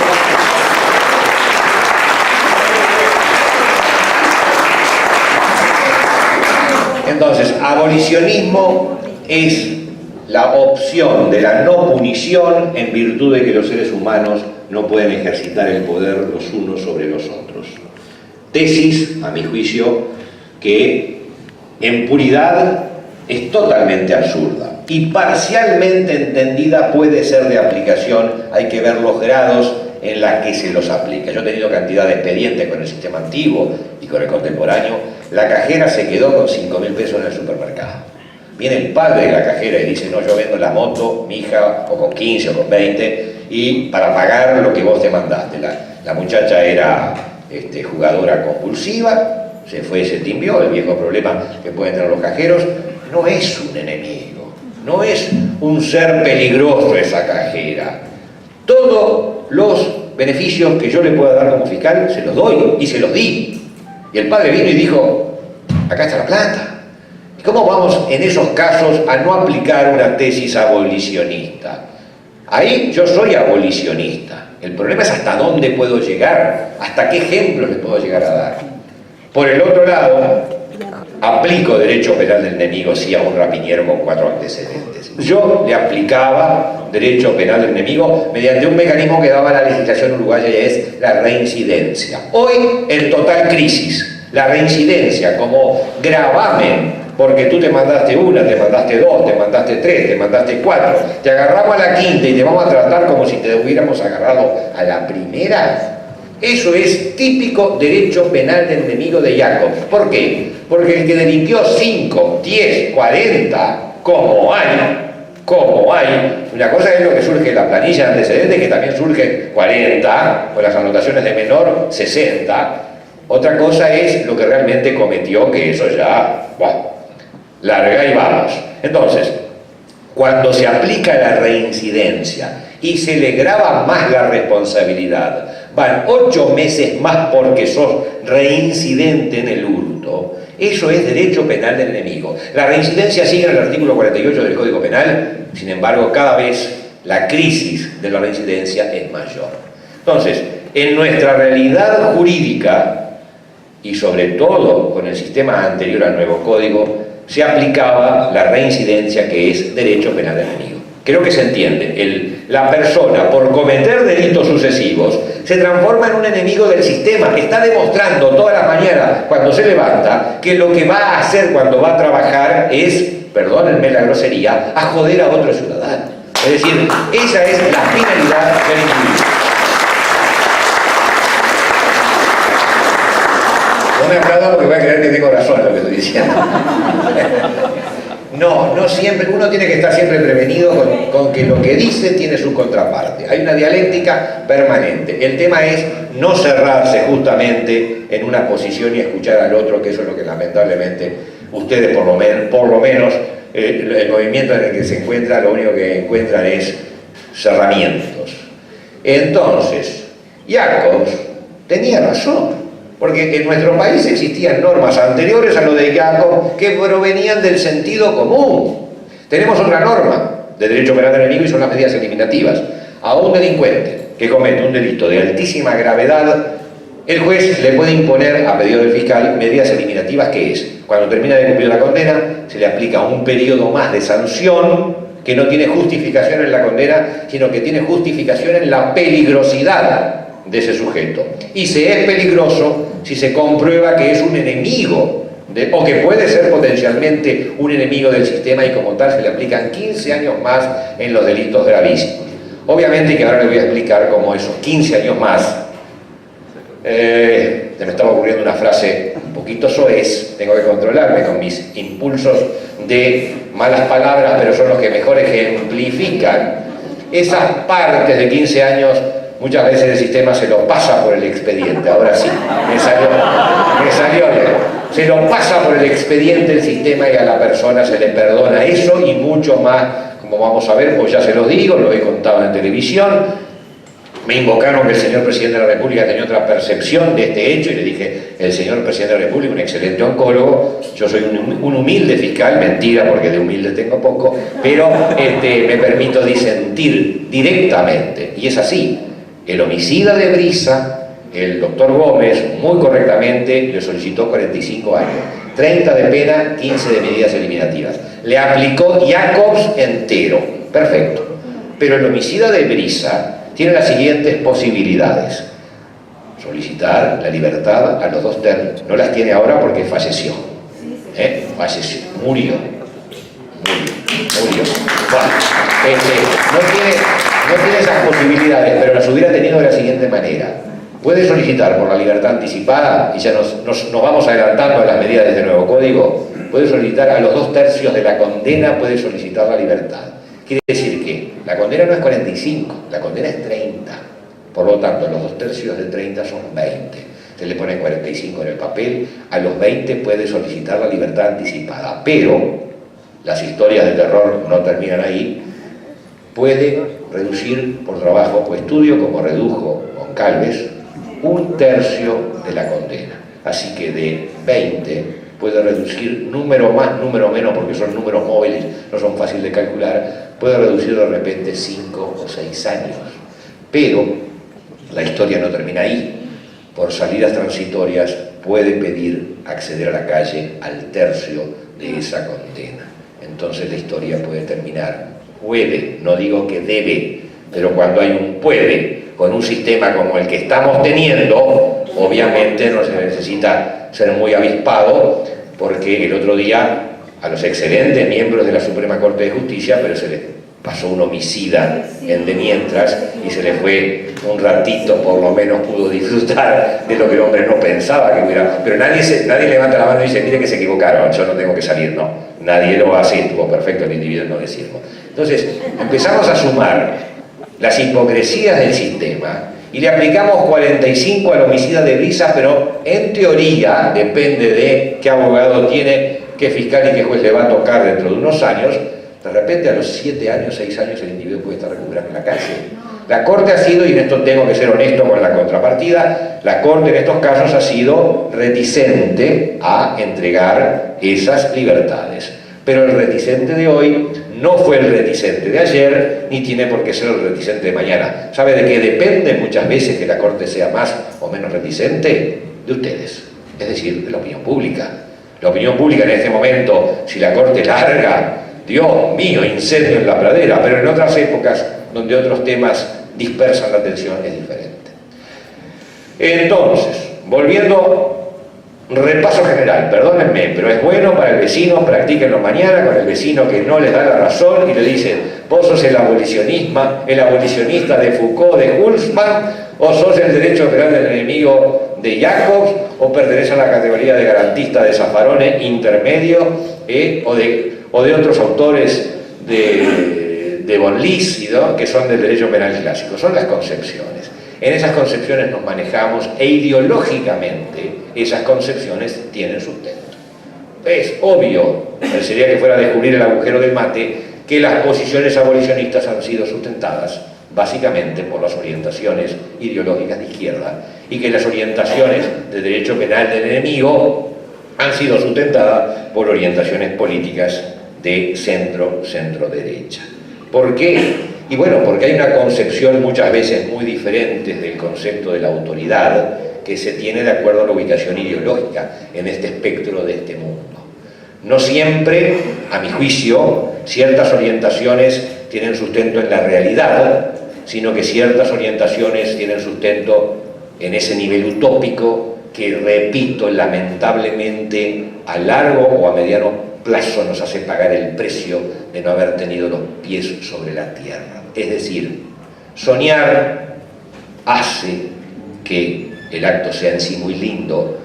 Entonces, abolicionismo es la opción de la no punición en virtud de que los seres humanos no pueden ejercitar el poder los unos sobre los otros. Tesis, a mi juicio, que en puridad es totalmente absurda y parcialmente entendida puede ser de aplicación, hay que ver los grados en la que se los aplica. Yo he tenido cantidad de expedientes con el sistema antiguo y con el contemporáneo. La cajera se quedó con 5.000 pesos en el supermercado. Viene el padre de la cajera y dice, no, yo vendo la moto, mi hija, o con 15 o con 20, y para pagar lo que vos te mandaste. La muchacha era jugadora compulsiva, se fue, se timbió, el viejo problema que pueden tener los cajeros. No es un enemigo, no es un ser peligroso esa cajera. Todos los beneficios que yo le pueda dar como fiscal, se los doy y se los di. Y el padre vino y dijo, acá está la plata. ¿Cómo vamos en esos casos a no aplicar una tesis abolicionista? Ahí yo soy abolicionista. El problema es hasta dónde puedo llegar, hasta qué ejemplos les puedo llegar a dar. Por el otro lado, aplico derecho penal del enemigo sí a un rapiñero con 4 antecedentes. Yo le aplicaba derecho penal del enemigo mediante un mecanismo que daba la legislación uruguaya y es la reincidencia. Hoy en total crisis, la reincidencia como gravamen, porque tú te mandaste una, te mandaste 2, te mandaste 3, te mandaste 4, te agarramos a la quinta y te vamos a tratar como si te hubiéramos agarrado a la primera. Eso es típico derecho penal del enemigo de Jacob. ¿Por qué? Porque el que delinquió 5, 10, 40, como hay, una cosa es lo que surge en la planilla de antecedentes, que también surge 40, con las anotaciones de menor, 60. Otra cosa es lo que realmente cometió, que eso ya, bueno, larga y vamos. Entonces, cuando se aplica la reincidencia y se le grava más la responsabilidad, van 8 meses más porque sos reincidente en el hurto. Eso es derecho penal del enemigo. La reincidencia sigue en el artículo 48 del Código Penal, sin embargo, cada vez la crisis de la reincidencia es mayor. Entonces, en nuestra realidad jurídica, y sobre todo con el sistema anterior al nuevo Código, se aplicaba la reincidencia, que es derecho penal del enemigo. Creo que se entiende. La persona, por cometer delitos sucesivos, se transforma en un enemigo del sistema. Está demostrando toda la mañana, cuando se levanta, que lo que va a hacer cuando va a trabajar es, perdónenme la grosería, a joder a otro ciudadano. Es decir, esa es la finalidad del individuo. No me aplaudan porque voy a creer que tengo razón en lo que estoy diciendo. No siempre, uno tiene que estar siempre prevenido con que lo que dice tiene su contraparte. Hay una dialéctica permanente. El tema es no cerrarse justamente en una posición y escuchar al otro, que eso es lo que lamentablemente ustedes por lo menos el movimiento en el que se encuentra, lo único que encuentran es cerramientos. Entonces, Jacobs tenía razón. Porque en nuestro país existían normas anteriores a lo de Jacob que provenían del sentido común. Tenemos otra norma de derecho penal del enemigo y son las medidas eliminativas. A un delincuente que comete un delito de altísima gravedad, el juez le puede imponer, a pedido del fiscal, medidas eliminativas, que es, cuando termina de cumplir la condena, se le aplica un periodo más de sanción que no tiene justificación en la condena, sino que tiene justificación en la peligrosidad de ese sujeto. Y se es peligroso si se comprueba que es un enemigo o que puede ser potencialmente un enemigo del sistema y como tal se le aplican 15 años más en los delitos gravísimos. Obviamente que ahora le voy a explicar cómo esos 15 años más, se me estaba ocurriendo una frase un poquito soez, tengo que controlarme con mis impulsos de malas palabras, pero son los que mejor ejemplifican esas partes de 15 años. Muchas veces el sistema se lo pasa por el expediente. Ahora sí, me salió bien. Se lo pasa por el expediente el sistema y a la persona se le perdona eso y mucho más, como vamos a ver, pues ya se los digo, lo he contado en televisión. Me invocaron que el señor Presidente de la República tenía otra percepción de este hecho y le dije, el señor Presidente de la República, un excelente oncólogo, yo soy un humilde fiscal, mentira porque de humilde tengo poco, pero me permito disentir directamente, y es así. El homicida de Brisa, el doctor Gómez, muy correctamente le solicitó 45 años, 30 de pena, 15 de medidas eliminativas. Le aplicó Jacobs entero, perfecto. Pero el homicida de Brisa tiene las siguientes posibilidades: solicitar la libertad a los 2 tercios. No las tiene ahora porque falleció. Falleció, murió. Bueno, no tiene esas posibilidades, pero las hubiera tenido de la siguiente manera. Puede solicitar por la libertad anticipada, y ya nos vamos adelantando a las medidas de este nuevo código, puede solicitar a los 2 tercios de la condena, puede solicitar la libertad. Quiere decir que la condena no es 45, la condena es 30. Por lo tanto, los 2 tercios de 30 son 20. Se le pone 45 en el papel, a los 20 puede solicitar la libertad anticipada. Pero las historias de terror no terminan ahí. Puede reducir por trabajo o estudio, como redujo Goncalves, 1 tercio de la condena. Así que de 20 puede reducir número más, número menos, porque son números móviles, no son fáciles de calcular, puede reducir de repente 5 o 6 años. Pero la historia no termina ahí. Por salidas transitorias puede pedir acceder a la calle al tercio de esa condena. Entonces la historia puede terminar. Puede, no digo que debe, pero cuando hay un puede, con un sistema como el que estamos teniendo, obviamente no se necesita ser muy avispado, porque el otro día a los excelentes miembros de la Suprema Corte de Justicia, pero se les pasó un homicida en de mientras y se le fue un ratito, por lo menos pudo disfrutar de lo que el hombre no pensaba que hubiera. Pero nadie levanta la mano y dice, mire que se equivocaron, yo no tengo que salir, no. Nadie lo hace, estuvo perfecto el individuo en no decirlo. Entonces, empezamos a sumar las hipocresías del sistema y le aplicamos 45 al homicida de Brisa, pero en teoría, depende de qué abogado tiene, qué fiscal y qué juez le va a tocar dentro de unos años. De repente a los 7 años, 6 años el individuo puede estar recuperando en la cárcel. La Corte ha sido, y en esto tengo que ser honesto con la contrapartida, la Corte en estos casos ha sido reticente a entregar esas libertades. Pero el reticente de hoy no fue el reticente de ayer, ni tiene por qué ser el reticente de mañana. ¿Sabe de qué depende muchas veces que la Corte sea más o menos reticente? De ustedes, es decir, de la opinión pública. La opinión pública en este momento, si la Corte larga, Dios mío, incendio en la pradera, pero en otras épocas donde otros temas dispersan la atención es diferente. Entonces, volviendo, repaso general, perdónenme, pero es bueno para el vecino, practíquenlo mañana con el vecino que no les da la razón y le dicen, vos sos el abolicionista de Foucault, de Hulsmann, o sos el derecho penal del enemigo de Jacobs, o pertenece a la categoría de garantista de Zaffaroni intermedio, o de otros autores de von Lys, ¿no?, que son del derecho penal clásico. Son las concepciones. En esas concepciones nos manejamos e ideológicamente esas concepciones tienen sustento. Es obvio, parecería que fuera a descubrir el agujero del mate, que las posiciones abolicionistas han sido sustentadas básicamente por las orientaciones ideológicas de izquierda y que las orientaciones de derecho penal del enemigo han sido sustentadas por orientaciones políticas de centro-derecha. ¿Por qué? Y bueno, porque hay una concepción muchas veces muy diferente del concepto de la autoridad que se tiene de acuerdo a la ubicación ideológica en este espectro de este mundo. No siempre, a mi juicio, ciertas orientaciones tienen sustento en la realidad, sino que ciertas orientaciones tienen sustento en ese nivel utópico que, repito, lamentablemente a largo o a mediano plazo nos hace pagar el precio de no haber tenido los pies sobre la tierra. Es decir, soñar hace que el acto sea en sí muy lindo,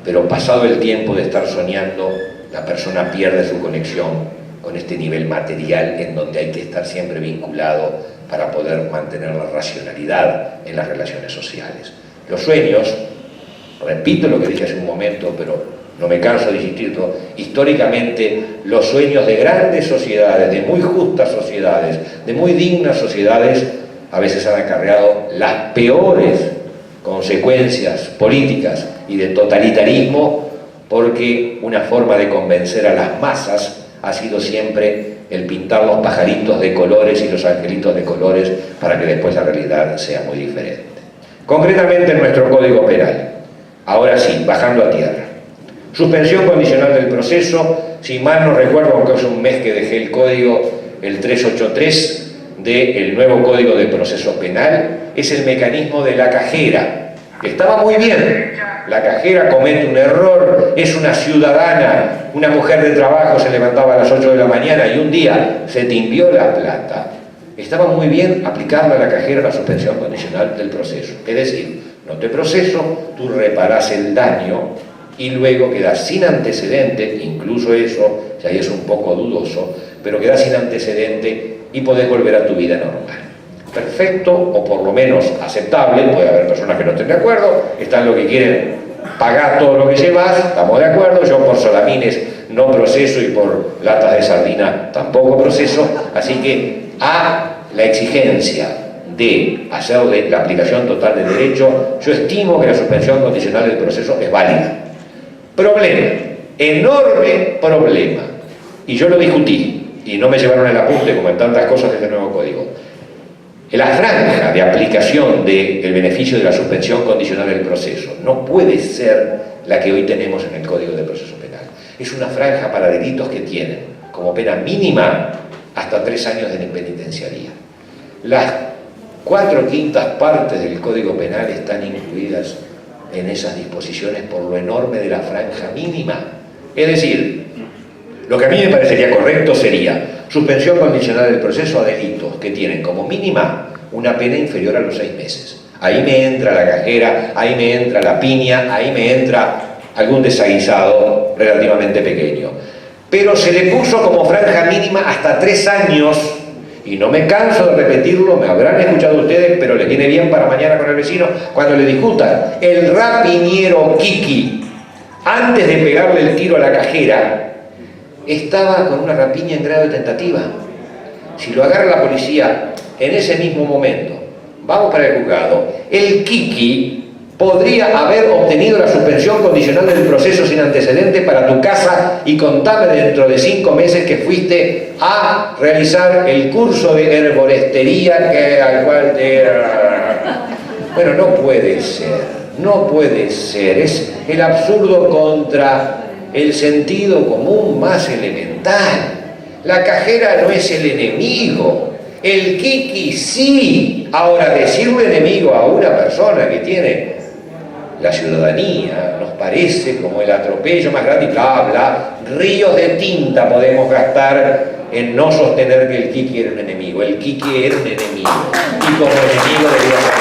pero pasado el tiempo de estar soñando, la persona pierde su conexión con este nivel material en donde hay que estar siempre vinculado para poder mantener la racionalidad en las relaciones sociales. Los sueños, repito lo que dije hace un momento, pero no me canso de insistirlo, históricamente los sueños de grandes sociedades, de muy justas sociedades, de muy dignas sociedades, a veces han acarreado las peores consecuencias políticas y de totalitarismo, porque una forma de convencer a las masas ha sido siempre el pintar los pajaritos de colores y los angelitos de colores para que después la realidad sea muy diferente. Concretamente en nuestro Código Penal, ahora sí, bajando a tierra. Suspensión condicional del proceso, si mal no recuerdo, aunque hace un mes que dejé el código, el 383 del nuevo Código de Proceso Penal, es el mecanismo de la cajera. Estaba muy bien. La cajera comete un error, es una ciudadana, una mujer de trabajo, se levantaba a las 8 de la mañana y un día se timbió la plata. Estaba muy bien aplicarle a la cajera la suspensión condicional del proceso. Es decir, no te proceso, tú reparás el daño y luego quedas sin antecedente, incluso eso, si ahí es un poco dudoso, pero quedas sin antecedente y podés volver a tu vida normal. Perfecto, o por lo menos aceptable, puede haber personas que no estén de acuerdo, están los que quieren pagar todo lo que llevas, estamos de acuerdo, yo por salamines no proceso y por latas de sardina tampoco proceso, así que a la exigencia de hacer de la aplicación total del derecho, yo estimo que la suspensión condicional del proceso es válida. Problema, enorme problema, y yo lo discutí, y no me llevaron el apunte como en tantas cosas de este nuevo código. La franja de aplicación del beneficio de la suspensión condicional del proceso no puede ser la que hoy tenemos en el Código de Proceso Penal. Es una franja para delitos que tienen como pena mínima hasta 3 años de penitenciaría. Las 4/5 partes del Código Penal están incluidas en esas disposiciones por lo enorme de la franja mínima. Es decir, lo que a mí me parecería correcto sería suspensión condicional del proceso a delitos que tienen como mínima una pena inferior a los 6 meses. Ahí me entra la cajera, ahí me entra la piña, ahí me entra algún desaguisado relativamente pequeño. Pero se le puso como franja mínima hasta 3 años, y no me canso de repetirlo, me habrán escuchado ustedes, pero les viene bien para mañana con el vecino cuando le discutan. El rapiñero Kiki, antes de pegarle el tiro a la cajera, estaba con una rapiña en grado de tentativa. Si lo agarra la policía en ese mismo momento, vamos para el juzgado, el Kiki podría haber obtenido la suspensión condicional del proceso sin antecedente para tu casa y contame dentro de 5 meses que fuiste a realizar el curso de herborestería al cual te... Bueno, no puede ser, es el absurdo contra el sentido común más elemental. La cajera no es el enemigo, el Kiki sí. Ahora, decirle enemigo a una persona que tiene la ciudadanía nos parece como el atropello más grande, y bla, ríos de tinta podemos gastar en no sostener que el Kiki era un enemigo. El Kiki era un enemigo y como enemigo debía ser.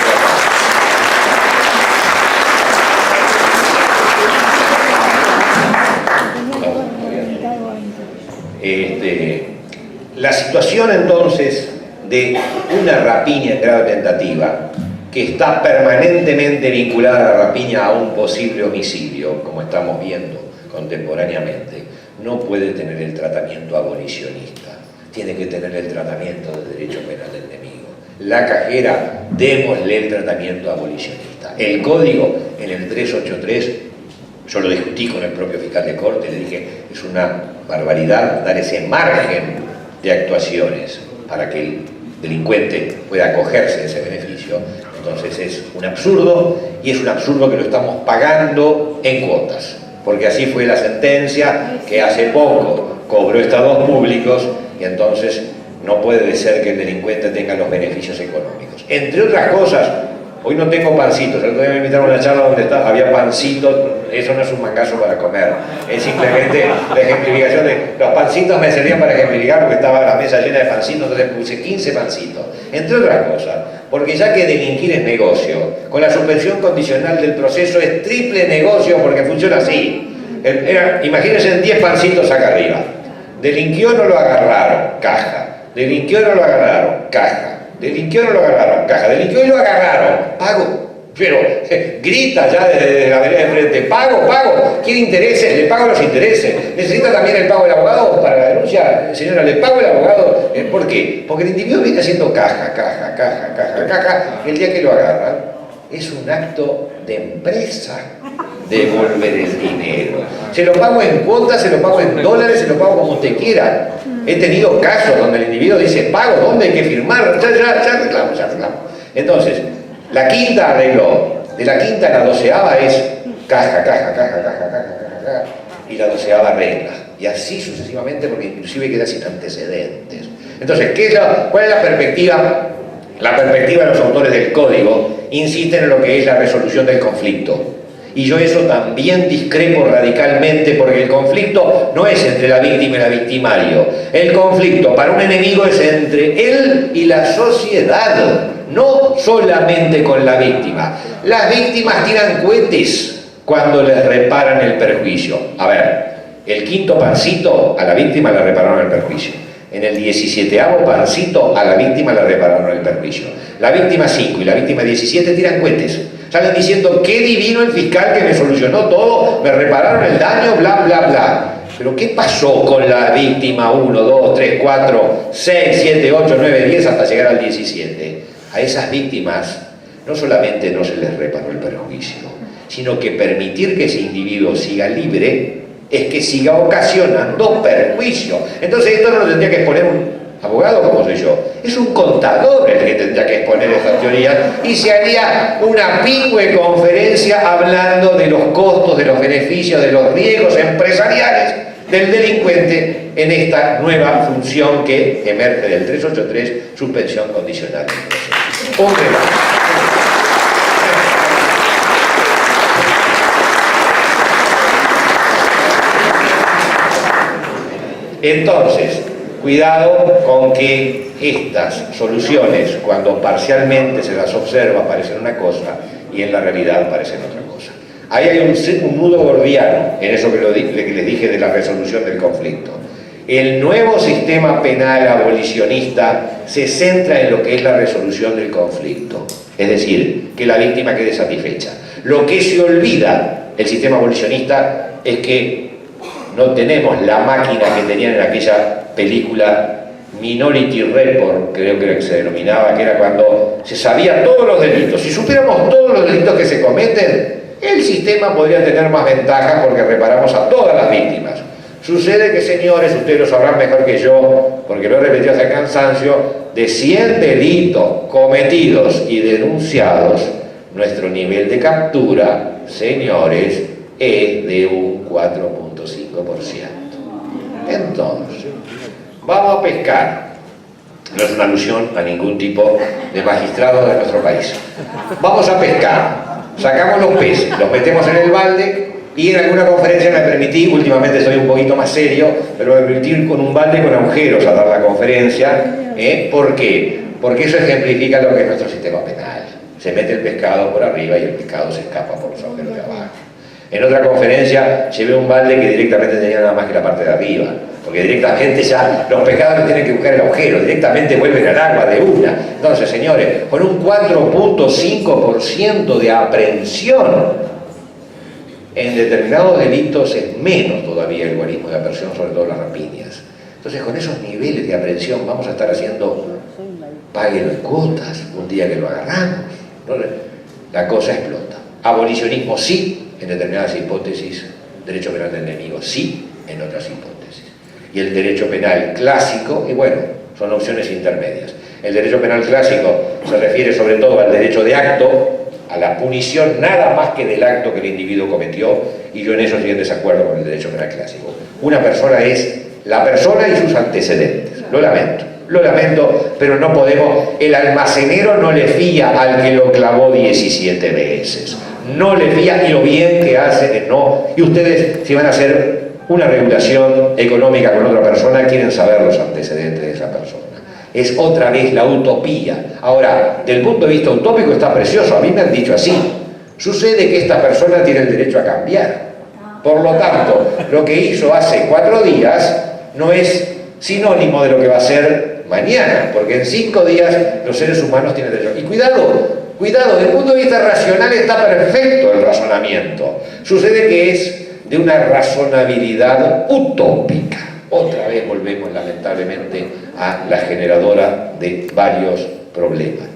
La situación entonces de una rapiña en grado de tentativa que está permanentemente vinculada a la rapiña a un posible homicidio, como estamos viendo contemporáneamente, no puede tener el tratamiento abolicionista, tiene que tener el tratamiento del derecho penal del enemigo. La cajera, démosle el tratamiento abolicionista. El código en el 383, yo lo discutí con el propio fiscal de corte, le dije, es una barbaridad dar ese margen de actuaciones para que el delincuente pueda acogerse de ese beneficio. Entonces es un absurdo, y es un absurdo que lo estamos pagando en cuotas, porque así fue la sentencia que hace poco cobró estados públicos, y entonces no puede ser que el delincuente tenga los beneficios económicos. Entre otras cosas, Hoy no tengo pancitos, el otro día me invitaron a una charla donde había pancitos, eso no es un mangazo para comer, es simplemente la ejemplificación de... Los pancitos me servían para ejemplificar porque estaba la mesa llena de pancitos, entonces puse 15 pancitos, entre otras cosas, porque ya que delinquir es negocio, con la suspensión condicional del proceso es triple negocio porque funciona así. Imagínense 10 pancitos acá arriba, delinquió, no lo agarraron, caja, delinquió, no lo agarraron, caja. Delinquió, no lo agarraron, caja, delinquió y lo agarraron, pago. Pero grita ya desde la vereda de frente, pago, quiere intereses, le pago los intereses. ¿Necesita también el pago del abogado para la denuncia? Señora, ¿le pago el abogado? ¿Por qué? Porque el individuo viene haciendo caja, el día que lo agarran, es un acto de empresa devolver el dinero. Se lo pago en cuotas, se lo pago en dólares, se lo pago como usted quiera. He tenido casos donde el individuo dice, pago, ¿dónde hay que firmar? Ya arreglamos. Entonces, la quinta arregló. De la quinta a la 12ª es caja, y la 12ª arregla. Y así sucesivamente, porque inclusive queda sin antecedentes. Entonces, ¿cuál es la perspectiva? La perspectiva de los autores del código insisten en lo que es la resolución del conflicto. Y yo eso también discrepo radicalmente, porque el conflicto no es entre la víctima y el victimario. El conflicto para un enemigo es entre él y la sociedad, no solamente con la víctima. Las víctimas tiran cohetes cuando les reparan el perjuicio. A ver, el quinto pancito a la víctima le repararon el perjuicio. En el 17º pancito a la víctima le repararon el perjuicio. La víctima 5 y la víctima 17 tiran cohetes. Salen diciendo, qué divino el fiscal que me solucionó todo, me repararon el daño, bla, bla, bla. Pero ¿qué pasó con la víctima 1, 2, 3, 4, 6, 7, 8, 9, 10 hasta llegar al 17? A esas víctimas no solamente no se les reparó el perjuicio, sino que permitir que ese individuo siga libre es que siga ocasionando perjuicio. Entonces esto no lo tendría que exponer un abogado como soy yo, es un contador el que tendría que exponer esas teorías y se haría una pingüe conferencia hablando de los costos, de los beneficios, de los riesgos empresariales del delincuente en esta nueva función que emerge del 383, suspensión condicional del proceso. Un debate. Entonces, cuidado con que estas soluciones, cuando parcialmente se las observa, parecen una cosa y en la realidad parecen otra cosa. Ahí hay un nudo gordiano en eso que les dije de la resolución del conflicto. El nuevo sistema penal abolicionista se centra en lo que es la resolución del conflicto, es decir, que la víctima quede satisfecha. Lo que se olvida el sistema abolicionista es que no tenemos la máquina que tenían en aquella película Minority Report, creo que era que se denominaba, que era cuando se sabía todos los delitos. Si supiéramos todos los delitos que se cometen, el sistema podría tener más ventajas porque reparamos a todas las víctimas. Sucede que, señores, ustedes lo sabrán mejor que yo, porque lo he repetido hasta el cansancio, de 100 delitos cometidos y denunciados, nuestro nivel de captura, señores, es de un 4.5%. Entonces, vamos a pescar. No es una alusión a ningún tipo de magistrado de nuestro país. Vamos a pescar, sacamos los peces, los metemos en el balde y en alguna conferencia me permití, últimamente estoy un poquito más serio, pero me permití ir con un balde con agujeros a dar la conferencia. ¿Por qué? Porque eso ejemplifica lo que es nuestro sistema penal. Se mete el pescado por arriba y el pescado se escapa por los agujeros de abajo. En otra conferencia llevé un balde que directamente tenía nada más que la parte de arriba, porque directamente ya los pescados no tienen que buscar el agujero, directamente vuelven al agua de una. Entonces, señores, con un 4.5% de aprehensión, en determinados delitos es menos todavía el guarismo de aprehensión, sobre todo las rapiñas. Entonces, con esos niveles de aprehensión vamos a estar haciendo páguenlo en cuotas un día que lo agarramos, ¿no? La cosa explota. Abolicionismo sí, en determinadas hipótesis, derecho penal del enemigo sí, en otras hipótesis. Y el derecho penal clásico, y bueno, son opciones intermedias. El derecho penal clásico se refiere sobre todo al derecho de acto, a la punición nada más que del acto que el individuo cometió, y yo en eso estoy en desacuerdo con el derecho penal clásico. Una persona es la persona y sus antecedentes, lo lamento. Lo lamento, pero no podemos. El almacenero no le fía al que lo clavó 17 veces. No le fía, y lo bien que hace, no. Y ustedes, si van a hacer una regulación económica con otra persona, quieren saber los antecedentes de esa persona. Es otra vez la utopía. Ahora, del punto de vista utópico está precioso. A mí me han dicho así. Sucede que esta persona tiene el derecho a cambiar. Por lo tanto, lo que hizo hace 4 días no es sinónimo de lo que va a ser mañana, porque en 5 días los seres humanos tienen derecho. Y cuidado, desde el punto de vista racional está perfecto el razonamiento. Sucede que es de una razonabilidad utópica. Otra vez volvemos lamentablemente a la generadora de varios problemas.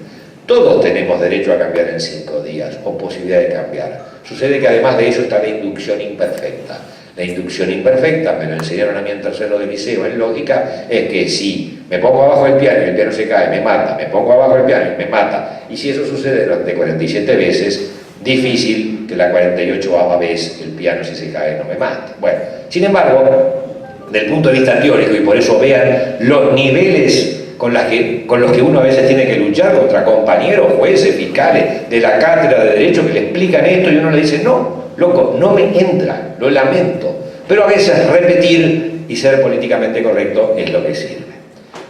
Todos tenemos derecho a cambiar en 5 días, o posibilidad de cambiar. Sucede que además de eso está la inducción imperfecta. La inducción imperfecta, me lo enseñaron a mí en tercero de liceo en lógica, es que si me pongo abajo del piano y el piano se cae, me mata, me pongo abajo del piano y me mata, y si eso sucede durante 47 veces, difícil que la 48ª vez el piano, si se cae, no me mate. Bueno, sin embargo, del punto de vista teórico, y por eso vean los niveles con los que uno a veces tiene que luchar contra compañeros, jueces, fiscales de la cátedra de Derecho que le explican esto y uno le dice, no, loco, no me entra, lo lamento. Pero a veces repetir y ser políticamente correcto es lo que sirve.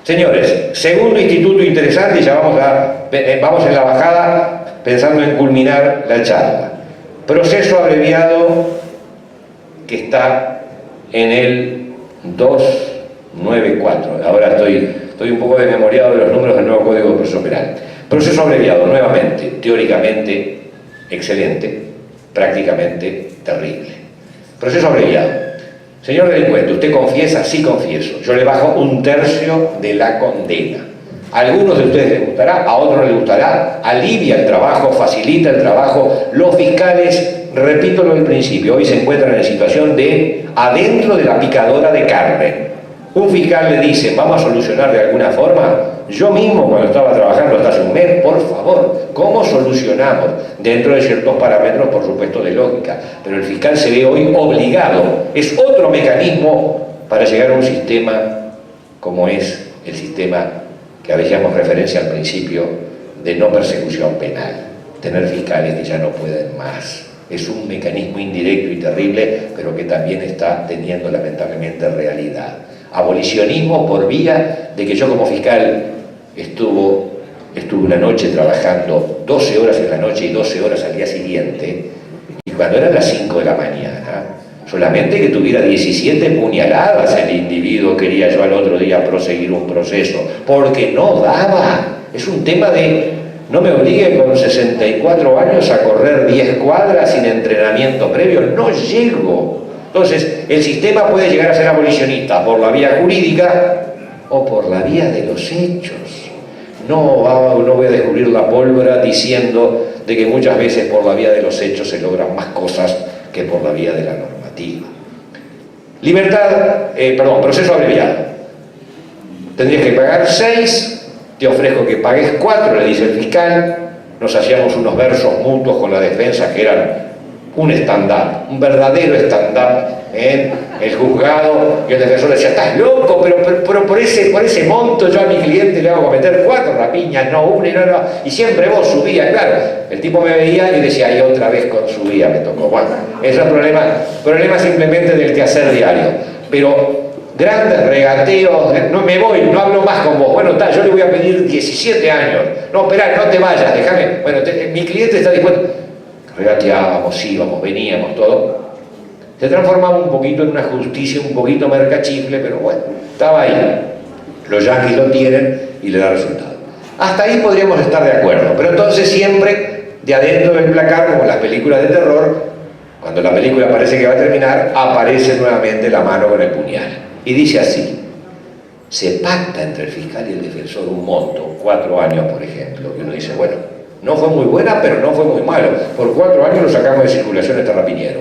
Señores, segundo instituto interesante, y ya vamos en la bajada pensando en culminar la charla. Proceso abreviado que está en el 294. Ahora estoy un poco desmemoriado de los números del nuevo Código de Proceso Penal. Proceso abreviado, nuevamente, teóricamente excelente, prácticamente terrible. Proceso abreviado. Señor delincuente, ¿usted confiesa? Sí, confieso. Yo le bajo 1/3 de la condena. A algunos de ustedes les gustará, a otros les gustará. Alivia el trabajo, facilita el trabajo. Los fiscales, repito lo del principio, hoy se encuentran en situación de adentro de la picadora de carne. Un fiscal le dice, vamos a solucionar de alguna forma. Yo mismo, cuando estaba trabajando hasta hace un mes, por favor, ¿cómo solucionamos? Dentro de ciertos parámetros, por supuesto, de lógica. Pero el fiscal se ve hoy obligado. Es otro mecanismo para llegar a un sistema como es el sistema que hacíamos referencia al principio de no persecución penal. Tener fiscales que ya no pueden más. Es un mecanismo indirecto y terrible, pero que también está teniendo lamentablemente realidad. Abolicionismo por vía de que yo como fiscal estuve una noche trabajando 12 horas en la noche y 12 horas al día siguiente, y cuando eran las 5 de la mañana, solamente que tuviera 17 puñaladas el individuo, quería yo al otro día proseguir un proceso, porque no daba. Es un tema de, no me obligue con 64 años a correr 10 cuadras sin entrenamiento previo, no llego. Entonces, el sistema puede llegar a ser abolicionista por la vía jurídica o por la vía de los hechos. No voy a descubrir la pólvora diciendo de que muchas veces por la vía de los hechos se logran más cosas que por la vía de la normativa. Proceso abreviado. Tendrías que pagar 6, te ofrezco que pagues 4, le dice el fiscal. Nos hacíamos unos versos mutuos con la defensa que eran un stand-up, un verdadero stand-up en el juzgado, y el defensor decía, estás loco, pero por ese monto yo a mi cliente le hago cometer 4 rapiñas, no una, y siempre vos subías, claro. El tipo me veía y decía, y otra vez con subía me tocó. Bueno, ese es el problema simplemente del quehacer diario. Pero grandes regateos, no me voy, no hablo más con vos. Bueno, yo le voy a pedir 17 años. No, esperá, no te vayas, déjame. Bueno, mi cliente está dispuesto. Regateábamos, íbamos, veníamos, todo. Se transformaba un poquito en una justicia un poquito mercachifle, pero bueno, estaba ahí. Los yanquis lo tienen y le da resultado. Hasta ahí podríamos estar de acuerdo, pero entonces siempre de adentro del placar, como en las películas de terror, cuando la película parece que va a terminar, aparece nuevamente la mano con el puñal. Y dice así, se pacta entre el fiscal y el defensor un monto, 4 años por ejemplo, y uno dice, bueno, no fue muy buena, pero no fue muy malo. Por 4 años lo sacamos de circulación a este rapiñero.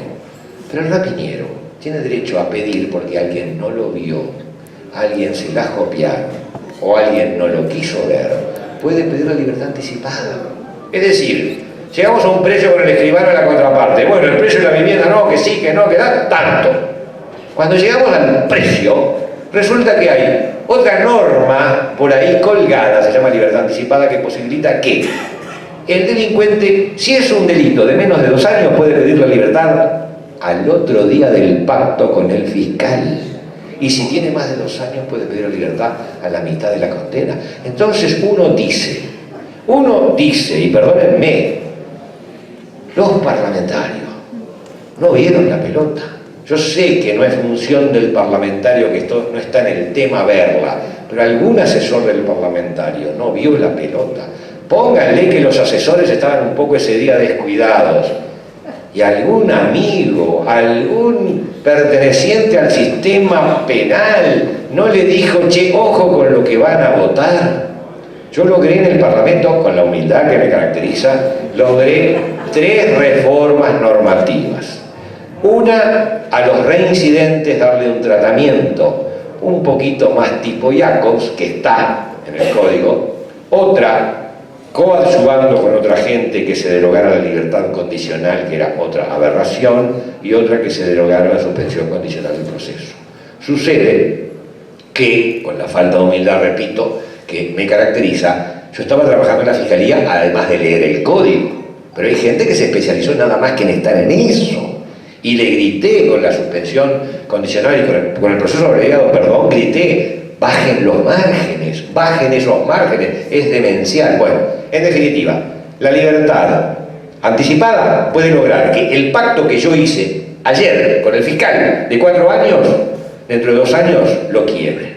Pero el rapiñero tiene derecho a pedir porque alguien no lo vio, alguien se la copiaron o alguien no lo quiso ver. Puede pedir la libertad anticipada. Es decir, llegamos a un precio con el escribano en la contraparte. Bueno, el precio de la vivienda no, que sí, que no, que da tanto. Cuando llegamos al precio, resulta que hay otra norma por ahí colgada, se llama libertad anticipada, que posibilita que el delincuente, si es un delito de menos de 2 años, puede pedir la libertad al otro día del pacto con el fiscal. Y si tiene más de 2 años, puede pedir la libertad a la mitad de la condena. Entonces uno dice, y perdónenme, los parlamentarios no vieron la pelota. Yo sé que no es función del parlamentario, que esto no está en el tema verla, pero algún asesor del parlamentario no vio la pelota. Pónganle que los asesores estaban un poco ese día descuidados. Y algún amigo, algún perteneciente al sistema penal no le dijo, che, ojo con lo que van a votar. Yo logré en el Parlamento, con la humildad que me caracteriza, logré 3 reformas normativas. Una, a los reincidentes darle un tratamiento un poquito más tipo Jacobs, que está en el código. Otra, coadyuvando con otra gente, que se derogara la libertad condicional, que era otra aberración, y otra que se derogara la suspensión condicional del proceso. Sucede que, con la falta de humildad, repito, que me caracteriza, yo estaba trabajando en la Fiscalía además de leer el código, pero hay gente que se especializó nada más que en estar en eso, y le grité con la suspensión condicional y con el proceso abreviado, perdón, grité, bajen los márgenes, bajen esos márgenes, es demencial. Bueno, en definitiva, la libertad anticipada puede lograr que el pacto que yo hice ayer con el fiscal de 4 años, dentro de 2 años lo quiebre.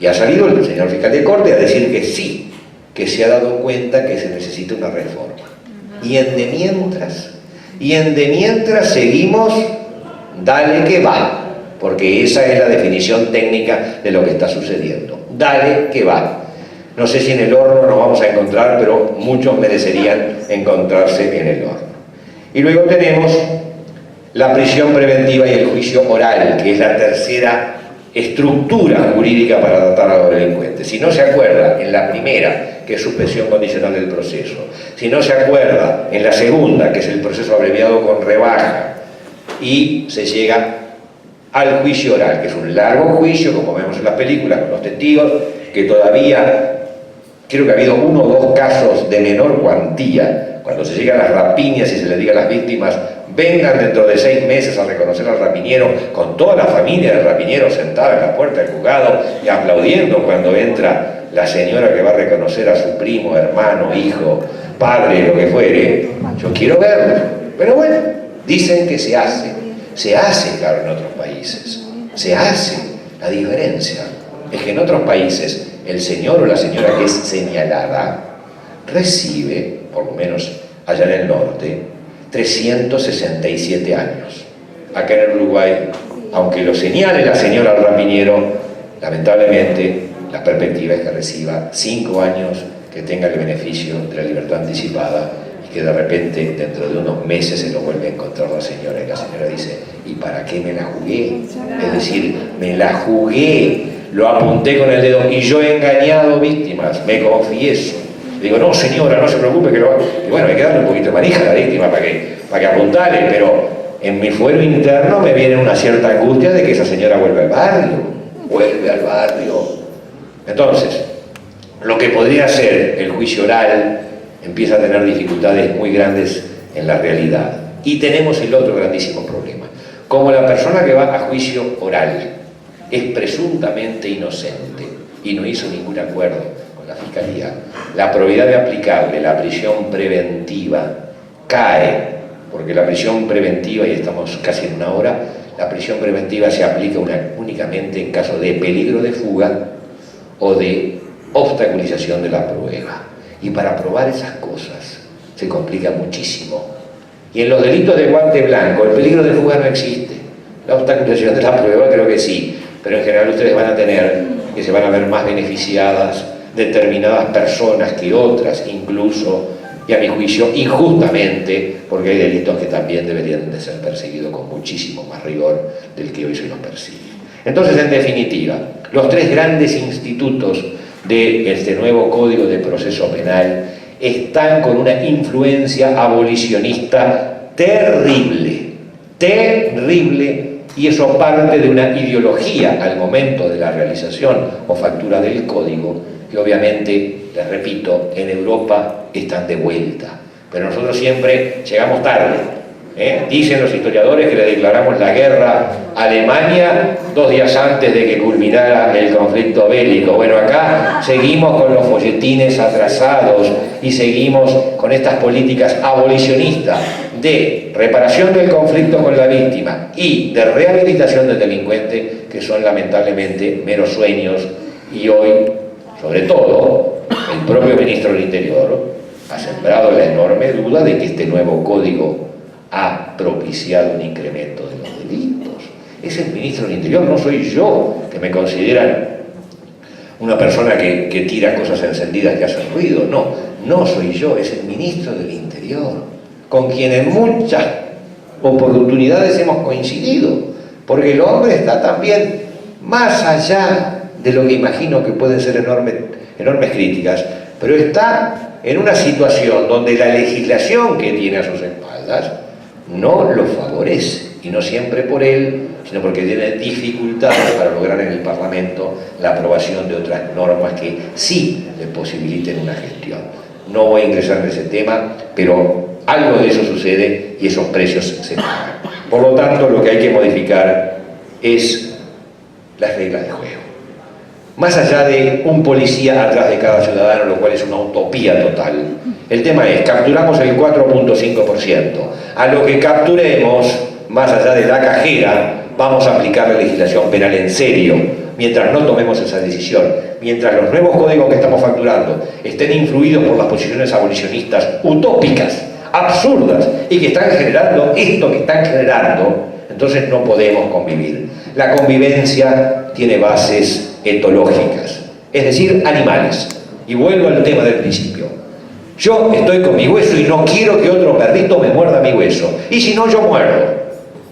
Y ha salido el señor fiscal de corte a decir que sí, que se ha dado cuenta que se necesita una reforma. Y en de mientras seguimos, dale que va, porque esa es la definición técnica de lo que está sucediendo. Dale que va. No sé si en el horno nos vamos a encontrar, pero muchos merecerían encontrarse en el horno. Y luego tenemos la prisión preventiva y el juicio oral, que es la tercera estructura jurídica para tratar a los delincuentes. Si no se acuerda en la primera, que es suspensión condicional del proceso, si no se acuerda en la segunda, que es el proceso abreviado con rebaja, y se llega al juicio oral, que es un largo juicio, como vemos en las películas, con los testigos, que todavía creo que ha habido 1 o 2 casos de menor cuantía, cuando se llegan las rapiñas y se les diga a las víctimas, vengan dentro de 6 meses a reconocer al rapiñero, con toda la familia del rapiñero sentada en la puerta del juzgado y aplaudiendo cuando entra la señora que va a reconocer a su primo, hermano, hijo, padre, lo que fuere. Yo quiero verlo. Pero bueno, dicen que se hace, claro, en otros países, se hace. La diferencia es que en otros países el señor o la señora que es señalada recibe, por lo menos allá en el norte, 367 años. Acá en el Uruguay, aunque lo señale la señora al rapiñero, lamentablemente la perspectiva es que reciba 5 años, que tenga el beneficio de la libertad anticipada, y que de repente dentro de unos meses se lo vuelve a encontrar la señora, y la señora dice, ¿y para qué me la jugué? Es decir, me la jugué, lo apunté con el dedo, y yo he engañado víctimas, me confieso. Digo, no señora, no se preocupe, que lo... Y bueno, hay que darle un poquito de manija a la víctima para que apuntale, pero en mi fuero interno me viene una cierta angustia de que esa señora vuelve al barrio. Entonces, lo que podría ser el juicio oral empieza a tener dificultades muy grandes en la realidad. Y tenemos el otro grandísimo problema. Como la persona que va a juicio oral es presuntamente inocente y no hizo ningún acuerdo con la Fiscalía, la probabilidad de aplicarle la prisión preventiva cae, porque la prisión preventiva, y estamos casi en 1 hora, la prisión preventiva se aplica únicamente en caso de peligro de fuga o de obstaculización de la prueba. Y para probar esas cosas se complica muchísimo. Y en los delitos de guante blanco el peligro de fuga no existe. La obstaculización de la prueba creo que sí, pero en general ustedes van a tener que se van a ver más beneficiadas determinadas personas que otras, incluso, y a mi juicio, injustamente, porque hay delitos que también deberían de ser perseguidos con muchísimo más rigor del que hoy se los persigue. Entonces, en definitiva, los 3 grandes institutos de este nuevo Código de Proceso Penal están con una influencia abolicionista terrible, y eso parte de una ideología al momento de la realización o factura del código, que obviamente, les repito, en Europa están de vuelta. Pero nosotros siempre llegamos tarde. Dicen los historiadores que le declaramos la guerra a Alemania 2 días antes de que culminara el conflicto bélico. Bueno, acá seguimos con los folletines atrasados y seguimos con estas políticas abolicionistas de reparación del conflicto con la víctima y de rehabilitación del delincuente, que son lamentablemente meros sueños, y hoy, sobre todo, el propio ministro del Interior ha sembrado la enorme duda de que este nuevo código ha propiciado un incremento de los delitos. Es el ministro del Interior, no soy yo, que me consideran una persona que tira cosas encendidas que hacen ruido. No soy yo, es el ministro del Interior, con quien en muchas oportunidades hemos coincidido, porque el hombre está también más allá de lo que imagino que pueden ser enormes críticas, pero está en una situación donde la legislación que tiene a sus espaldas no lo favorece, y no siempre por él, sino porque tiene dificultades para lograr en el Parlamento la aprobación de otras normas que sí le posibiliten una gestión. No voy a ingresar en ese tema, pero algo de eso sucede y esos precios se pagan. Por lo tanto, lo que hay que modificar es las reglas de juego. Más allá de un policía atrás de cada ciudadano, lo cual es una utopía total, el tema es, capturamos el 4.5%. A lo que capturemos, más allá de la cajera, vamos a aplicar la legislación penal en serio, mientras no tomemos esa decisión. Mientras los nuevos códigos que estamos facturando estén influidos por las posiciones abolicionistas utópicas, absurdas, y que están generando esto que están generando, entonces no podemos convivir. La convivencia tiene bases etológicas, es decir, animales. Y vuelvo al tema del principio. Yo estoy con mi hueso y no quiero que otro perrito me muerda mi hueso. Y si no, yo muerdo.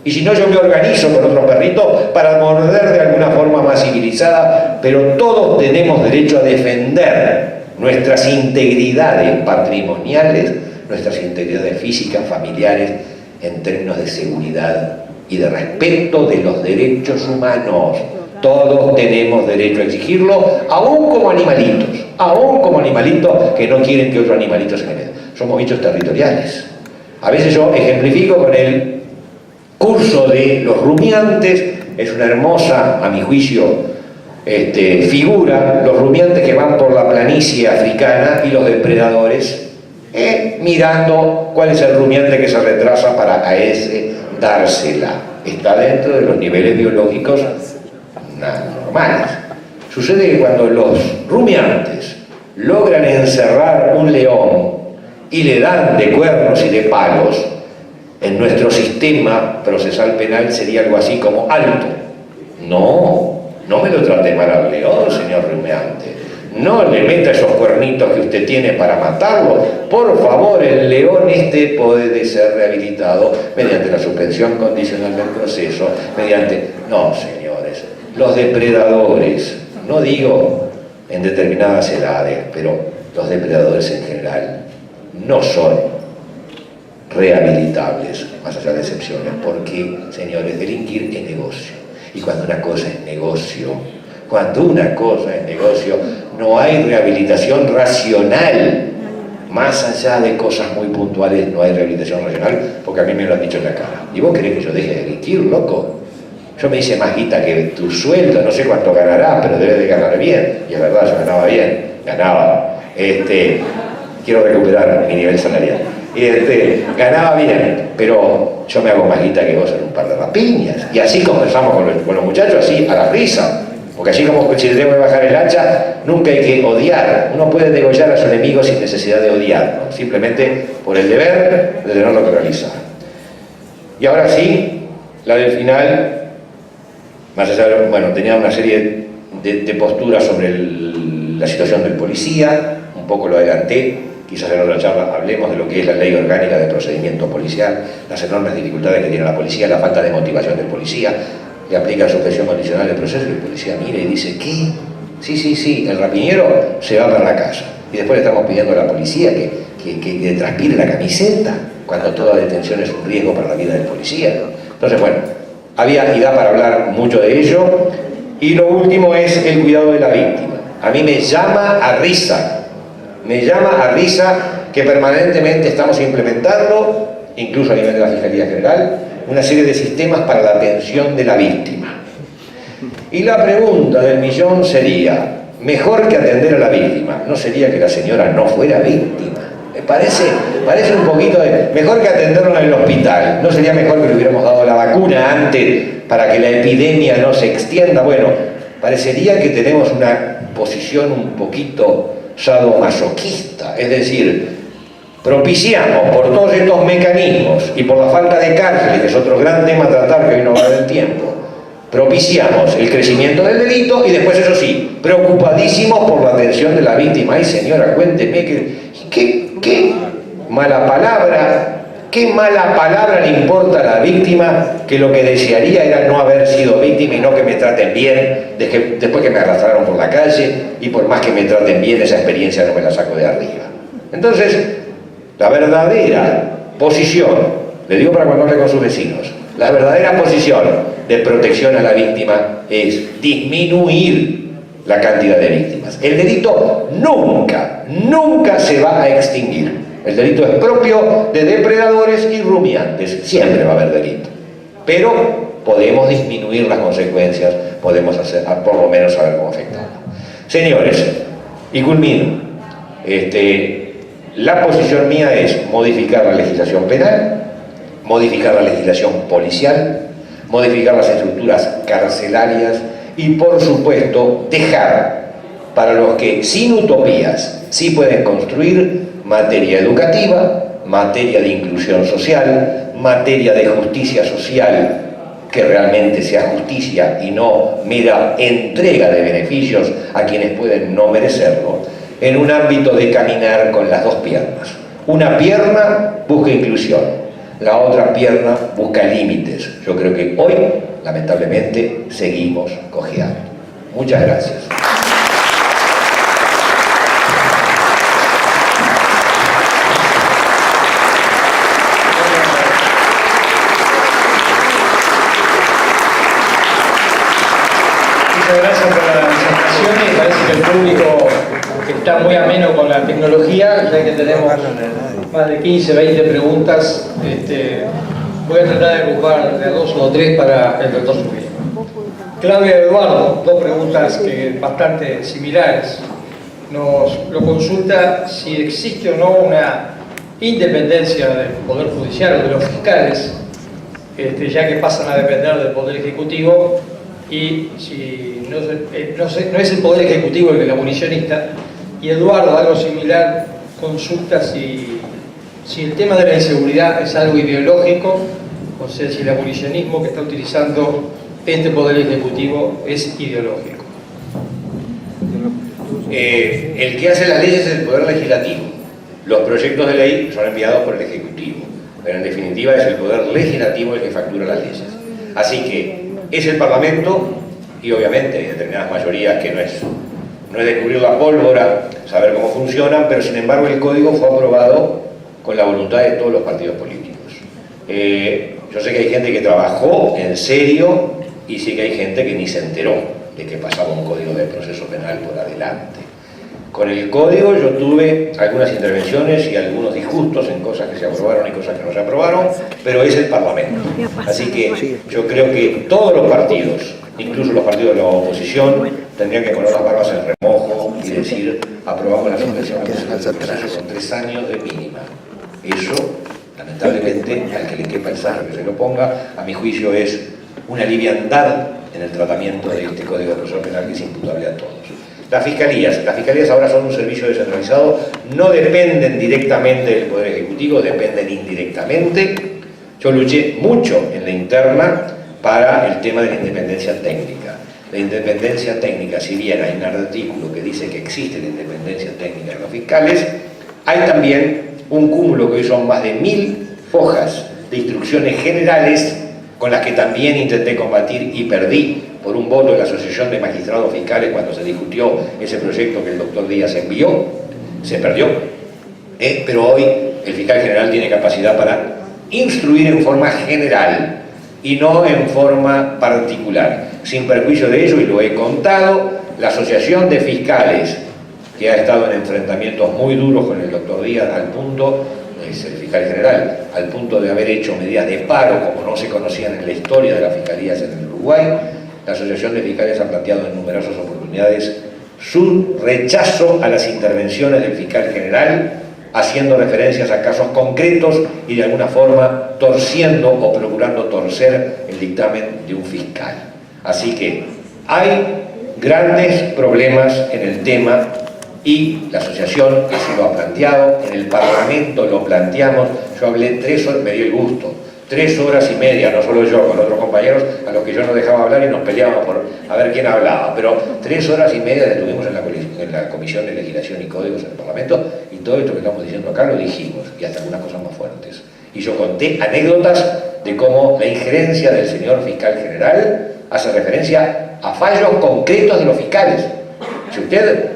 Y si no, yo me organizo con otro perrito para morder de alguna forma más civilizada, pero todos tenemos derecho a defender nuestras integridades patrimoniales, nuestras integridades físicas, familiares, en términos de seguridad y de respeto de los derechos humanos. Todos tenemos derecho a exigirlo, aún como animalitos que no quieren que otro animalito se le meta. Somos bichos territoriales. A veces yo ejemplifico con el curso de los rumiantes. Es una hermosa, a mi juicio, figura, los rumiantes que van por la planicie africana y los depredadores, mirando cuál es el rumiante que se retrasa para a ese dársela. Está dentro de los niveles biológicos normales. Sucede que cuando los rumiantes logran encerrar un león y le dan de cuernos y de palos, en nuestro sistema procesal penal sería algo así como alto. No me lo trate mal al león, señor rumiante. No le meta esos cuernitos que usted tiene para matarlo. Por favor, el león puede ser rehabilitado mediante la suspensión condicional del proceso, No, señores, los depredadores, no digo en determinadas edades, pero los depredadores en general no son rehabilitables, más allá de excepciones, porque, señores, delinquir es negocio. Y cuando una cosa es negocio, no hay rehabilitación racional. Más allá de cosas muy puntuales, no hay rehabilitación racional, porque a mí me lo han dicho en la cara. ¿Y vos querés que yo deje de delinquir, loco? Yo me hice más guita que tu sueldo, no sé cuánto ganarás, pero debes de ganar bien. Y es verdad, yo ganaba bien, quiero recuperar mi nivel salarial. Ganaba bien, pero yo me hago más guita que vos en un par de rapiñas. Y así conversamos con los muchachos, así a la risa. Porque así como si tengo que bajar el hacha, nunca hay que odiar. Uno puede degollar a su enemigo sin necesidad de odiarlo, simplemente por el deber de tenerlo que realizar. Y ahora sí, la del final, más allá de, tenía una serie de posturas sobre la situación del policía, un poco lo adelanté, quizás en otra charla hablemos de lo que es la ley orgánica de procedimiento policial, las enormes dificultades que tiene la policía, la falta de motivación del policía. Le aplica suspensión condicional del proceso y el policía mira y dice, ¿qué? Sí, el rapiñero se va para la casa. Y después le estamos pidiendo a la policía que le transpire la camiseta, cuando toda detención es un riesgo para la vida del policía, ¿no? Entonces, había y da para hablar mucho de ello. Y lo último es el cuidado de la víctima. A mí me llama a risa que permanentemente estamos implementando, incluso a nivel de la Fiscalía General, una serie de sistemas para la atención de la víctima. Y la pregunta del millón sería, mejor que atender a la víctima, ¿no sería que la señora no fuera víctima? Me parece un poquito de... Mejor que atenderla en el hospital, ¿no sería mejor que le hubiéramos dado la vacuna antes para que la epidemia no se extienda? Bueno, parecería que tenemos una posición un poquito sadomasoquista, es decir, propiciamos por todos estos mecanismos y por la falta de cárceles, que es otro gran tema a tratar que hoy no va a haber tiempo, propiciamos el crecimiento del delito y después, eso sí, preocupadísimos por la atención de la víctima. Ay, señora, cuénteme qué mala palabra le importa a la víctima, que lo que desearía era no haber sido víctima y no que me traten bien después que me arrastraron por la calle, y por más que me traten bien, esa experiencia no me la saco de arriba. Entonces, la verdadera posición, le digo para cuando hable con sus vecinos, la verdadera posición de protección a la víctima es disminuir la cantidad de víctimas. El delito nunca se va a extinguir. El delito es propio de depredadores y rumiantes, siempre va a haber delito. Pero podemos disminuir las consecuencias, podemos por lo menos saber cómo afectarlo. Señores, y culmino, la posición mía es modificar la legislación penal, modificar la legislación policial, modificar las estructuras carcelarias y, por supuesto, dejar para los que sin utopías sí pueden construir materia educativa, materia de inclusión social, materia de justicia social, que realmente sea justicia y no mera entrega de beneficios a quienes pueden no merecerlo, en un ámbito de caminar con las dos piernas. Una pierna busca inclusión, la otra pierna busca límites. Yo creo que hoy, lamentablemente, seguimos cojeando. Muchas gracias. Muchas gracias por la presentación, y parece que el público está muy ameno con la tecnología, ya que tenemos más de 15, 20 preguntas. Voy a tratar de agrupar de 2 o 3 para el doctor Zubiri. Claudia Eduardo, 2 preguntas bastante similares. Lo consulta si existe o no una independencia del Poder Judicial o de los fiscales, ya que pasan a depender del Poder Ejecutivo, y si no es el Poder Ejecutivo el que es abolicionista. Y Eduardo, algo similar, consulta si el tema de la inseguridad es algo ideológico, o sea, si el abolicionismo que está utilizando este Poder Ejecutivo es ideológico. El que hace las leyes es el Poder Legislativo. Los proyectos de ley son enviados por el Ejecutivo, pero en definitiva es el Poder Legislativo el que factura las leyes. Así que es el Parlamento, y obviamente hay determinadas mayorías que no es descubrir la pólvora, saber cómo funcionan, pero sin embargo el Código fue aprobado con la voluntad de todos los partidos políticos. Yo sé que hay gente que trabajó en serio, y sé que hay gente que ni se enteró de que pasaba un Código de Proceso Penal por adelante. Con el Código yo tuve algunas intervenciones y algunos disgustos en cosas que se aprobaron y cosas que no se aprobaron, pero es el Parlamento. Así que yo creo que todos los partidos, incluso los partidos de la oposición, tendrían que poner las barbas en remojo y decir: aprobamos la suspensión del proceso con 3 años de mínima. Eso, lamentablemente, al que le quepa el saco que se lo ponga, a mi juicio es una liviandad en el tratamiento de este Código de Proceso Penal que es imputable a todos. Las fiscalías ahora son un servicio descentralizado, no dependen directamente del Poder Ejecutivo, dependen indirectamente. Yo luché mucho en la interna para el tema de la independencia técnica. La independencia técnica, si bien hay un artículo que dice que existe la independencia técnica de los fiscales, hay también un cúmulo que hoy son más de 1000 hojas de instrucciones generales, con las que también intenté combatir y perdí por un voto de la Asociación de Magistrados Fiscales cuando se discutió ese proyecto que el doctor Díaz envió. Se perdió, pero hoy el fiscal general tiene capacidad para instruir en forma general y no en forma particular. Sin perjuicio de ello, y lo he contado, la Asociación de Fiscales, que ha estado en enfrentamientos muy duros con el doctor Díaz, al punto, es el fiscal general, al punto de haber hecho medidas de paro como no se conocían en la historia de las fiscalías en el Uruguay. La Asociación de Fiscales ha planteado en numerosas oportunidades su rechazo a las intervenciones del fiscal general, haciendo referencias a casos concretos y de alguna forma torciendo o procurando torcer el dictamen de un fiscal. Así que hay grandes problemas en el tema y la asociación así lo ha planteado, en el Parlamento lo planteamos. Yo hablé 3 horas, me dio el gusto, 3 horas y media, no solo yo, con otros compañeros a los que yo no dejaba hablar y nos peleábamos por a ver quién hablaba, pero 3 horas y media estuvimos en la Comisión de Legislación y Códigos en el Parlamento, y todo esto que estamos diciendo acá lo dijimos, y hasta algunas cosas más fuertes. Y yo conté anécdotas de cómo la injerencia del señor fiscal general hace referencia a fallos concretos de los fiscales. Si usted,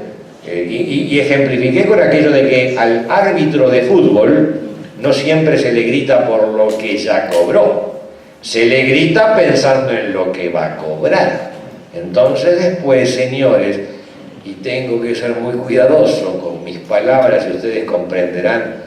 y ejemplifiqué con aquello de que al árbitro de fútbol no siempre se le grita por lo que ya cobró, se le grita pensando en lo que va a cobrar. Entonces después, señores, y tengo que ser muy cuidadoso con mis palabras, y ustedes comprenderán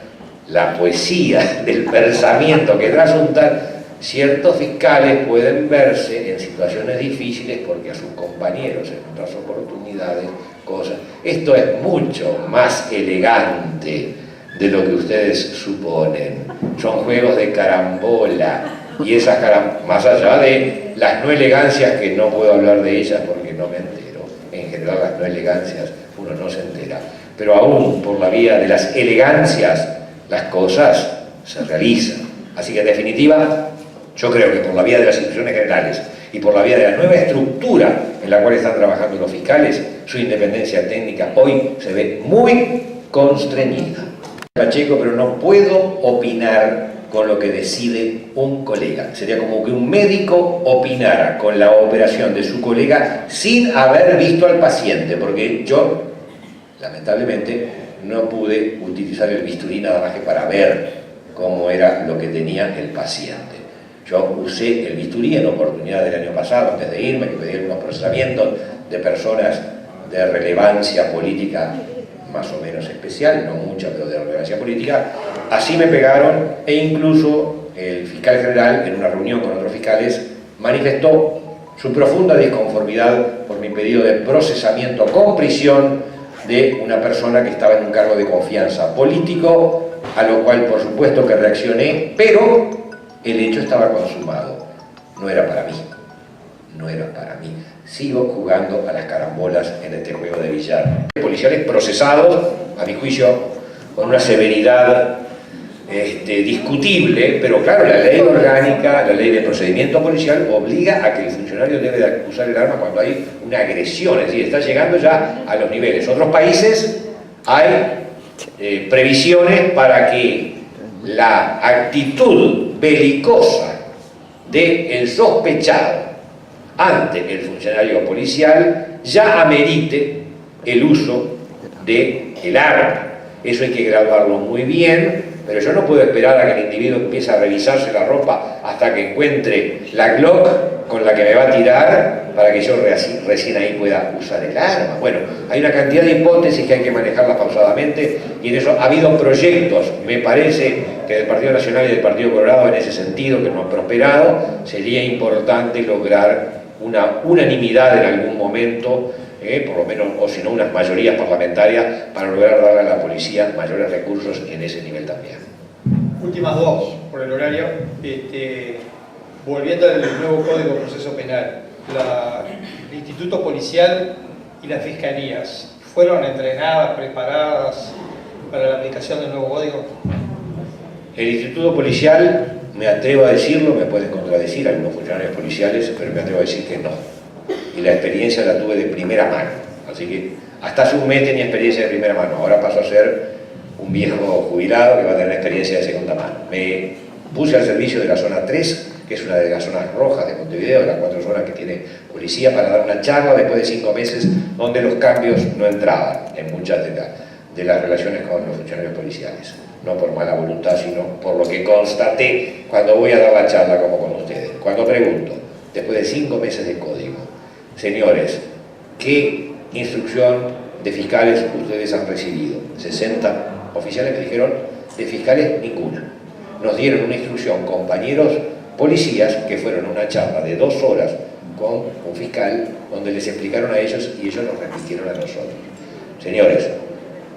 la poesía del pensamiento que trasuntan, ciertos fiscales pueden verse en situaciones difíciles porque a sus compañeros en otras oportunidades, cosas. Esto es mucho más elegante de lo que ustedes suponen. Son juegos de carambola, y esas más allá de las no elegancias, que no puedo hablar de ellas porque no me entero. En general las no elegancias uno no se entera, pero aún por la vía de las elegancias las cosas se realizan. Así que en definitiva, yo creo que por la vía de las instituciones generales y por la vía de la nueva estructura en la cual están trabajando los fiscales, su independencia técnica hoy se ve muy constreñida. Pacheco, pero no puedo opinar con lo que decide un colega. Sería como que un médico opinara con la operación de su colega sin haber visto al paciente, porque yo, lamentablemente, no pude utilizar el bisturí nada más que para ver cómo era lo que tenía el paciente. Yo usé el bisturí en oportunidad del año pasado, antes de irme, que pedí algunos procesamientos de personas de relevancia política más o menos especial, no mucha, pero de relevancia política. Así me pegaron, e incluso el fiscal general, en una reunión con otros fiscales, manifestó su profunda disconformidad por mi pedido de procesamiento con prisión de una persona que estaba en un cargo de confianza político, a lo cual por supuesto que reaccioné, pero el hecho estaba consumado. No era para mí, no era para mí. Sigo jugando a las carambolas en este juego de billar. Policiales procesados, a mi juicio, con una severidad discutible, pero claro, la ley orgánica, la ley de procedimiento policial obliga a que el funcionario debe de usar el arma cuando hay una agresión, es decir, está llegando ya a los niveles. En otros países hay previsiones para que la actitud belicosa del sospechado ante el funcionario policial ya amerite el uso del arma. Eso hay que graduarlo muy bien, pero yo no puedo esperar a que el individuo empiece a revisarse la ropa hasta que encuentre la Glock con la que me va a tirar para que yo recién ahí pueda usar el arma. Bueno, hay una cantidad de hipótesis que hay que manejarlas pausadamente, y en eso ha habido proyectos, me parece, que del Partido Nacional y del Partido Colorado en ese sentido, que no han prosperado. Sería importante lograr una unanimidad en algún momento, por lo menos, o si no unas mayorías parlamentarias, para lograr darle a la policía mayores recursos en ese nivel también. Últimas dos, por el horario. Volviendo al nuevo Código de Proceso Penal, el Instituto Policial y las Fiscalías, ¿fueron entrenadas, preparadas para la aplicación del nuevo Código? El Instituto Policial, me atrevo a decirlo, me pueden contradecir algunos funcionarios policiales, pero me atrevo a decir que no. Y la experiencia la tuve de primera mano. Así que hasta hace un mes tenía experiencia de primera mano. Ahora paso a ser un viejo jubilado que va a tener experiencia de segunda mano. Me puse al servicio de la zona 3, que es una de las zonas rojas de Montevideo, de las 4 zonas que tiene policía, para dar una charla después de 5 meses donde los cambios no entraban en muchas de las relaciones con los funcionarios policiales. No por mala voluntad, sino por lo que constaté cuando voy a dar la charla como con ustedes. cuando pregunto, después de 5 meses de código, señores, ¿qué instrucción de fiscales ustedes han recibido? 60 oficiales me dijeron, de fiscales ninguna. Nos dieron una instrucción, compañeros policías, que fueron a una charla de 2 horas con un fiscal, donde les explicaron a ellos y ellos nos repitieron a nosotros. Señores,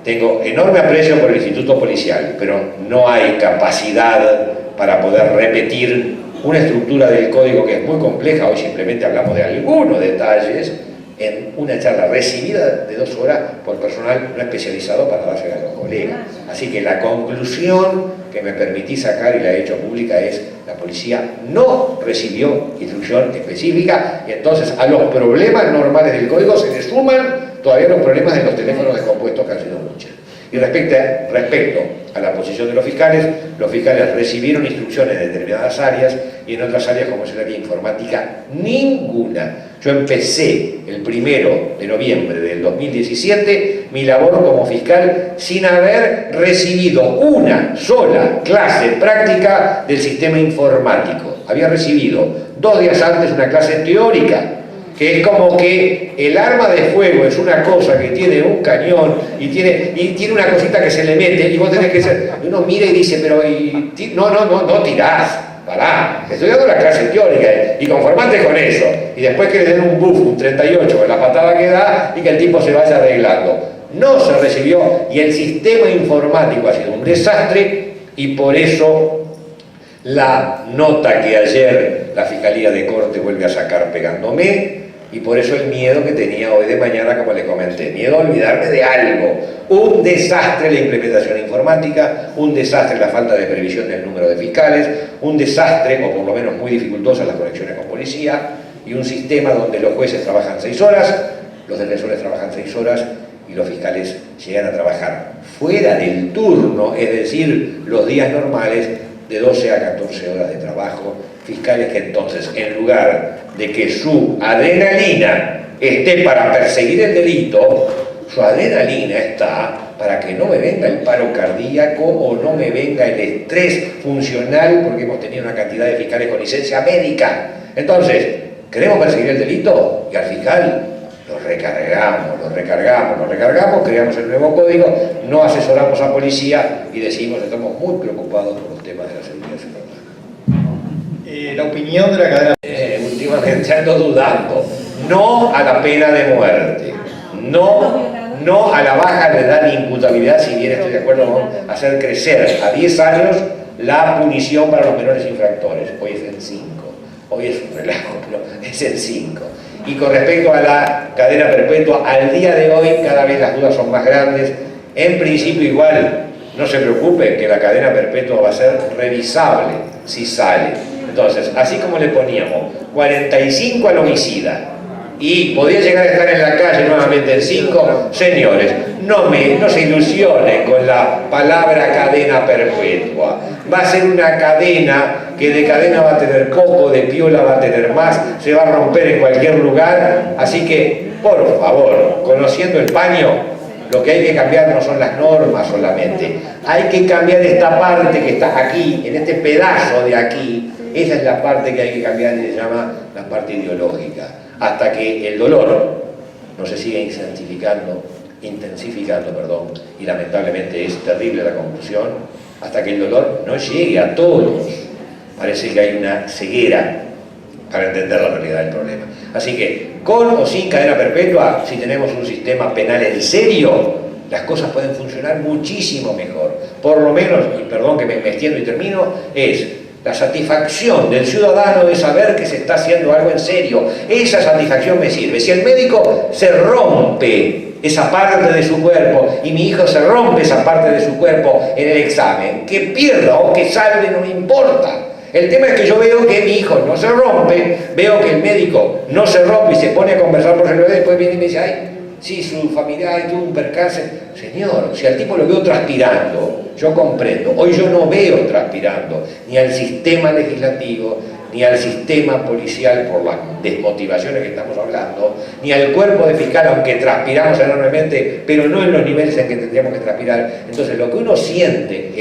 tengo enorme aprecio por el Instituto Policial, pero no hay capacidad para poder repetir una estructura del código que es muy compleja. Hoy simplemente hablamos de algunos detalles en una charla recibida de 2 horas por personal no especializado para dársela a los colegas. Así que la conclusión que me permití sacar y la he hecho pública es: la policía no recibió instrucción específica, y entonces a los problemas normales del código se le suman todavía los problemas de los teléfonos descompuestos, que han sido muchos. Y respecto a la posición de los fiscales recibieron instrucciones en determinadas áreas, y en otras áreas, como es el área informática, ninguna. Yo empecé el 1 de noviembre del 2017 mi labor como fiscal sin haber recibido una sola clase práctica del sistema informático. Había recibido 2 días antes una clase teórica, que es como que el arma de fuego es una cosa que tiene un cañón y tiene una cosita que se le mete, y vos tenés que ser, uno mira y dice, pero no tirás, pará, estoy dando la clase teórica y conformate con eso, y después que le den un buff, un 38 con la patada que da, y que el tipo se vaya arreglando. No se recibió, y el sistema informático ha sido un desastre, y por eso la nota que ayer la Fiscalía de Corte vuelve a sacar pegándome, y por eso el miedo que tenía hoy de mañana, como le comenté, miedo a olvidarme de algo. Un desastre la implementación informática, un desastre la falta de previsión del número de fiscales, un desastre, o por lo menos muy dificultosas las conexiones con policía, y un sistema donde los jueces trabajan 6 horas, los defensores trabajan 6 horas, y los fiscales llegan a trabajar fuera del turno, es decir, los días normales, de 12 a 14 horas de trabajo. Fiscales que entonces, en lugar de que su adrenalina esté para perseguir el delito, su adrenalina está para que no me venga el paro cardíaco o no me venga el estrés funcional, porque hemos tenido una cantidad de fiscales con licencia médica. Entonces, ¿queremos perseguir el delito? Y al fiscal lo recargamos, creamos el nuevo código, no asesoramos a policía y decimos que estamos muy preocupados por los temas de la seguridad ciudadana. La opinión de la cadena... Últimamente ando dudando. No a la pena de muerte, no a la baja de edad de imputabilidad, si bien estoy de acuerdo con hacer crecer a 10 años la punición para los menores infractores. Hoy es en 5, hoy es un relajo, pero es en 5. Y con respecto a la cadena perpetua, al día de hoy cada vez las dudas son más grandes. En principio igual, no se preocupen que la cadena perpetua va a ser revisable si sale. Entonces, así como le poníamos 45 al homicida y podía llegar a estar en la calle nuevamente en 5, señores, no se ilusionen con la palabra cadena perpetua. Va a ser una cadena que de cadena va a tener poco, de piola va a tener más, se va a romper en cualquier lugar. Así que, por favor, conociendo el paño, lo que hay que cambiar no son las normas solamente, hay que cambiar esta parte que está aquí, en este pedazo de aquí. Esa es la parte que hay que cambiar, y se llama la parte ideológica, hasta que el dolor no se siga intensificando, y lamentablemente es terrible la conclusión, hasta que el dolor no llegue a todos. Parece que hay una ceguera para entender la realidad del problema. Así que, con o sin cadena perpetua, si tenemos un sistema penal en serio, las cosas pueden funcionar muchísimo mejor. Por lo menos, y perdón que me extiendo y termino, es la satisfacción del ciudadano de saber que se está haciendo algo en serio. Esa satisfacción me sirve. Si el médico se rompe esa parte de su cuerpo y mi hijo se rompe esa parte de su cuerpo en el examen, que pierda o que salve no me importa. El tema es que yo veo que mi hijo no se rompe, veo que el médico no se rompe y se pone a conversar por celular, y después viene y me dice, ay, sí, su familiar tuvo un percance. Señor, si al tipo lo veo transpirando, yo comprendo. Hoy yo no veo transpirando ni al sistema legislativo, ni al sistema policial por las desmotivaciones que estamos hablando, ni al cuerpo de fiscal, aunque transpiramos enormemente, pero no en los niveles en que tendríamos que transpirar. Entonces lo que uno siente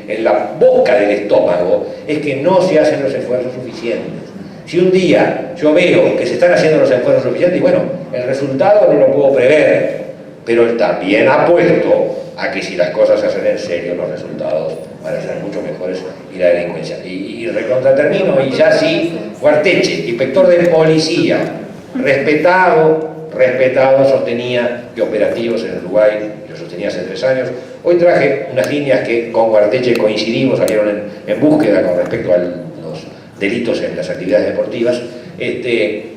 en la boca del estómago es que no se hacen los esfuerzos suficientes. Si un día yo veo que se están haciendo los esfuerzos suficientes, y bueno, el resultado no lo puedo prever, pero también apuesto a que si las cosas se hacen en serio, los resultados van a ser mucho mejores y la delincuencia. Y recontratermino, y ya sí, Guarteche, inspector de policía, respetado, sostenía que operativos en Uruguay, lo sostenía hace 3 años. Hoy traje unas líneas que con Guarteche coincidimos, salieron en búsqueda con respecto a los delitos en las actividades deportivas.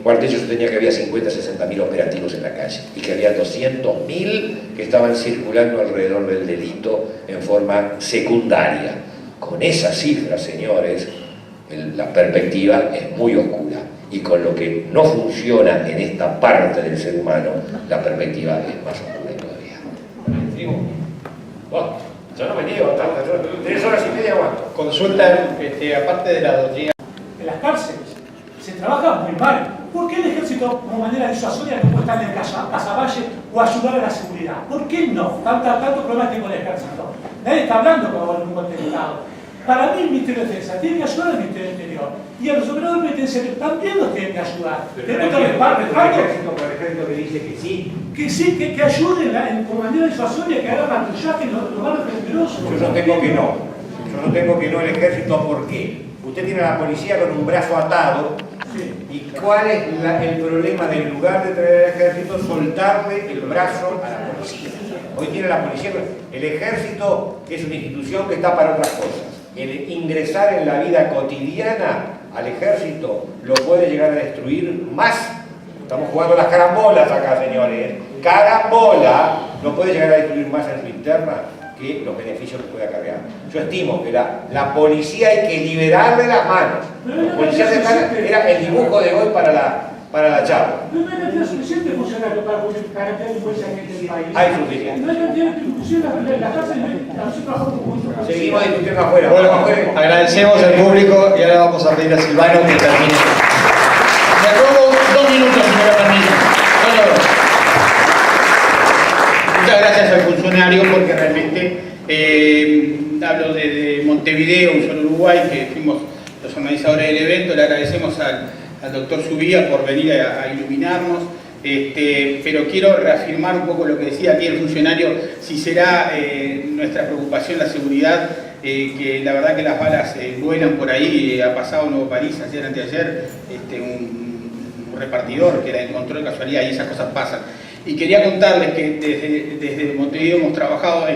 Guarteche sostenía que había 50-60.000 operativos en la calle y que había 200.000 que estaban circulando alrededor del delito en forma secundaria. Con esas cifras, señores, la perspectiva es muy oscura, y con lo que no funciona en esta parte del ser humano, la perspectiva es más oscura todavía. Bueno, yo no me niego, 3 horas y media aguanto. Consultan, aparte de la doctrina. En las cárceles se trabaja muy mal. ¿Por qué el ejército, como manera disuasoria, no puede estar en el Casaballe o ayudar a la seguridad? ¿Por qué no? Tanto problema que con el ejército. Nadie está hablando con un golpe de Estado. Para mí el Ministerio de Defensa tiene que ayudar al Ministerio del Interior. Y a los operadores penitenciarios también los tienen que ayudar. Tenemos que respaldar por ejemplo, que dice que sí. Que ayuden como manera disuasoria, que hagan patrullaje en los barrios peligrosos. Yo no tengo que no el ejército, ¿por qué? Usted tiene a la policía con un brazo atado. Sí. ¿Y cuál es el problema del lugar de traer al ejército? Soltarle el brazo a la policía. Hoy tiene la policía, el ejército es una institución que está para otras cosas. El ingresar en la vida cotidiana al ejército lo puede llegar a destruir más. Estamos jugando las carambolas acá, señores. Carambola lo puede llegar a destruir más en su interna que los beneficios que pueda cargar. Yo estimo que la policía hay que liberarle las manos. Los policías era el dibujo de hoy para la charla. No hay cantidad suficiente de funcionarios para garantizar la delincuencia en este país. Hay suficiente. No hay cantidad de instituciones en la cárcel, nosotros trabajamos con Seguimos discutiendo afuera. Bueno, agradecemos al público y ahora vamos a pedir a Silvano que termine. Me robo 2 minutos, señora Ramírez. Muchas gracias al funcionario, porque realmente hablo de Montevideo, un solo Uruguay, que fuimos los organizadores del evento. Le agradecemos al doctor Subía por venir a iluminarnos, pero quiero reafirmar un poco lo que decía aquí el funcionario, si será nuestra preocupación la seguridad, que la verdad que las balas vuelan por ahí. Ha pasado en Nuevo París, ayer, anteayer, un repartidor que la encontró de casualidad, y esas cosas pasan. Y quería contarles que desde Montevideo hemos trabajado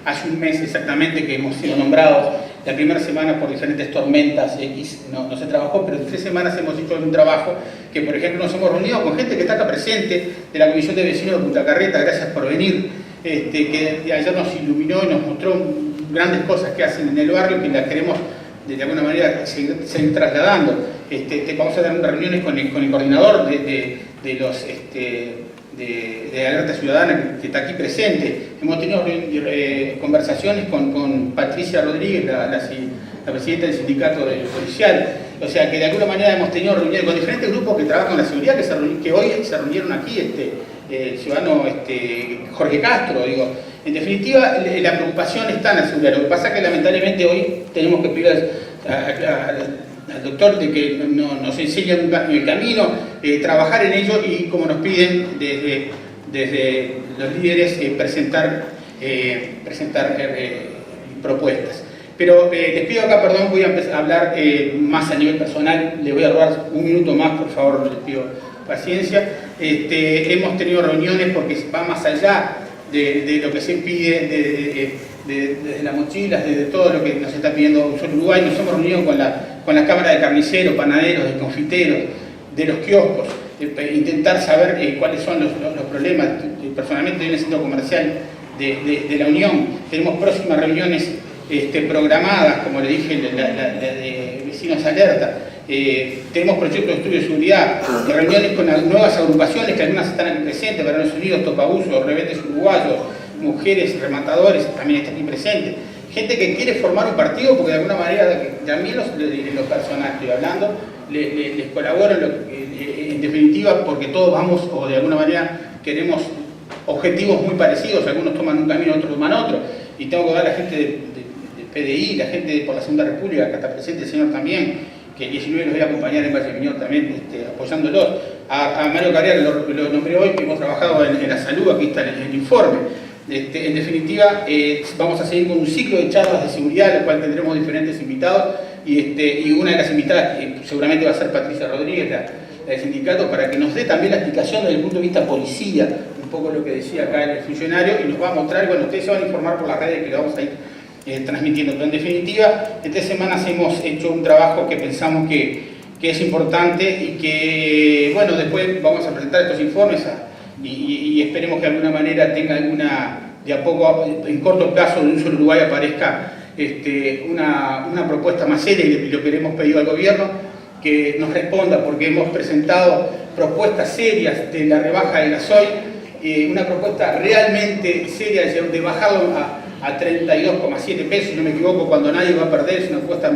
hace un mes exactamente que hemos sido nombrados. La primera semana por diferentes tormentas X no se trabajó, pero en 3 semanas hemos hecho un trabajo que, por ejemplo, nos hemos reunido con gente que está acá presente de la Comisión de Vecinos de Punta Carreta. Gracias por venir, que ayer nos iluminó y nos mostró grandes cosas que hacen en el barrio, que las queremos de alguna manera seguir trasladando. Vamos a tener reuniones con el coordinador de Alerta Ciudadana, que está aquí presente. Hemos tenido conversaciones con Patricia Rodríguez, la presidenta del sindicato policial. O sea, que de alguna manera hemos tenido reuniones con diferentes grupos que trabajan en la seguridad, que hoy se reunieron aquí, el ciudadano Jorge Castro, digo. En definitiva, la preocupación está en la seguridad. Lo que pasa es que lamentablemente hoy tenemos que pedir al doctor de que nos enseñe el camino, trabajar en ello, y como nos piden desde los líderes, presentar propuestas. Pero les pido acá, perdón, voy a empezar a hablar más a nivel personal. Le voy a robar 1 minuto más, por favor, les pido paciencia. Hemos tenido reuniones porque va más allá de lo que se pide, desde las mochilas, desde todo lo que nos está pidiendo un solo Uruguay. Nos hemos reunido con la Cámara de Carniceros, Panaderos, de Confiteros, de los kioscos, intentar saber cuáles son los problemas. Personalmente, en el centro comercial de la Unión tenemos próximas reuniones programadas, como le dije, la de Vecinos Alerta. Tenemos proyectos de estudio de seguridad, reuniones con las nuevas agrupaciones, que algunas están aquí presentes: Varones Unidos, Topabuso, Rebeldes Uruguayos, Mujeres, Rematadores, también está aquí presente. Gente que quiere formar un partido, porque de alguna manera, también los personas estoy hablando, les colaboro en definitiva, porque todos vamos, o de alguna manera queremos objetivos muy parecidos. Algunos toman un camino, otros toman otro, y tengo que dar a la gente de PDI, la gente por la Segunda República, que está presente, el señor también, que el 19 los voy a acompañar en Valle Miñor también, apoyándolos. A Mario Carrial lo nombré hoy, que hemos trabajado en la salud, aquí está el informe. En definitiva, vamos a seguir con un ciclo de charlas de seguridad, en el cual tendremos diferentes invitados, y una de las invitadas seguramente va a ser Patricia Rodríguez, la del sindicato, para que nos dé también la explicación desde el punto de vista policía, un poco lo que decía acá el funcionario, y nos va a mostrar, bueno, ustedes se van a informar por las redes que lo vamos a ir transmitiendo. Pero en definitiva, en 3 semanas hemos hecho un trabajo que pensamos que es importante y que, bueno, después vamos a presentar estos informes y esperemos que de alguna manera tenga de a poco, en corto plazo, en un solo Uruguay aparezca una propuesta más seria, y lo que le hemos pedido al gobierno, que nos responda, porque hemos presentado propuestas serias de la rebaja del gasoil, una propuesta realmente seria de bajarlo a 32,7 pesos, si no me equivoco, cuando nadie va a perder. Es una propuesta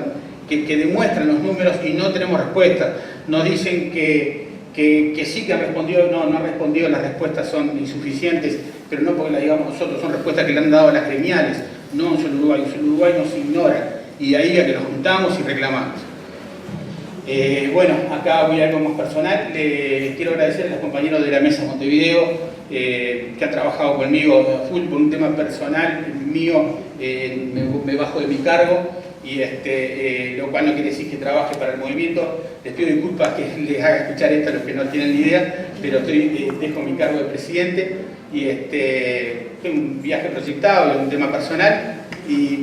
que demuestran los números y no tenemos respuesta. Nos dicen que sí que han respondido, no han respondido, las respuestas son insuficientes, pero no porque las digamos nosotros, son respuestas que le han dado a las gremiales, no un solo Uruguay nos ignora, y ahí a que nos juntamos y reclamamos. Bueno, acá voy a algo más personal. Les quiero agradecer a los compañeros de la Mesa Montevideo que han trabajado conmigo full por un tema personal mío. Me bajo de mi cargo, y lo cual no quiere decir que trabaje para el movimiento. Les pido disculpas que les haga escuchar esto a los que no tienen ni idea, pero dejo mi cargo de presidente, y tengo un viaje proyectado, un tema personal,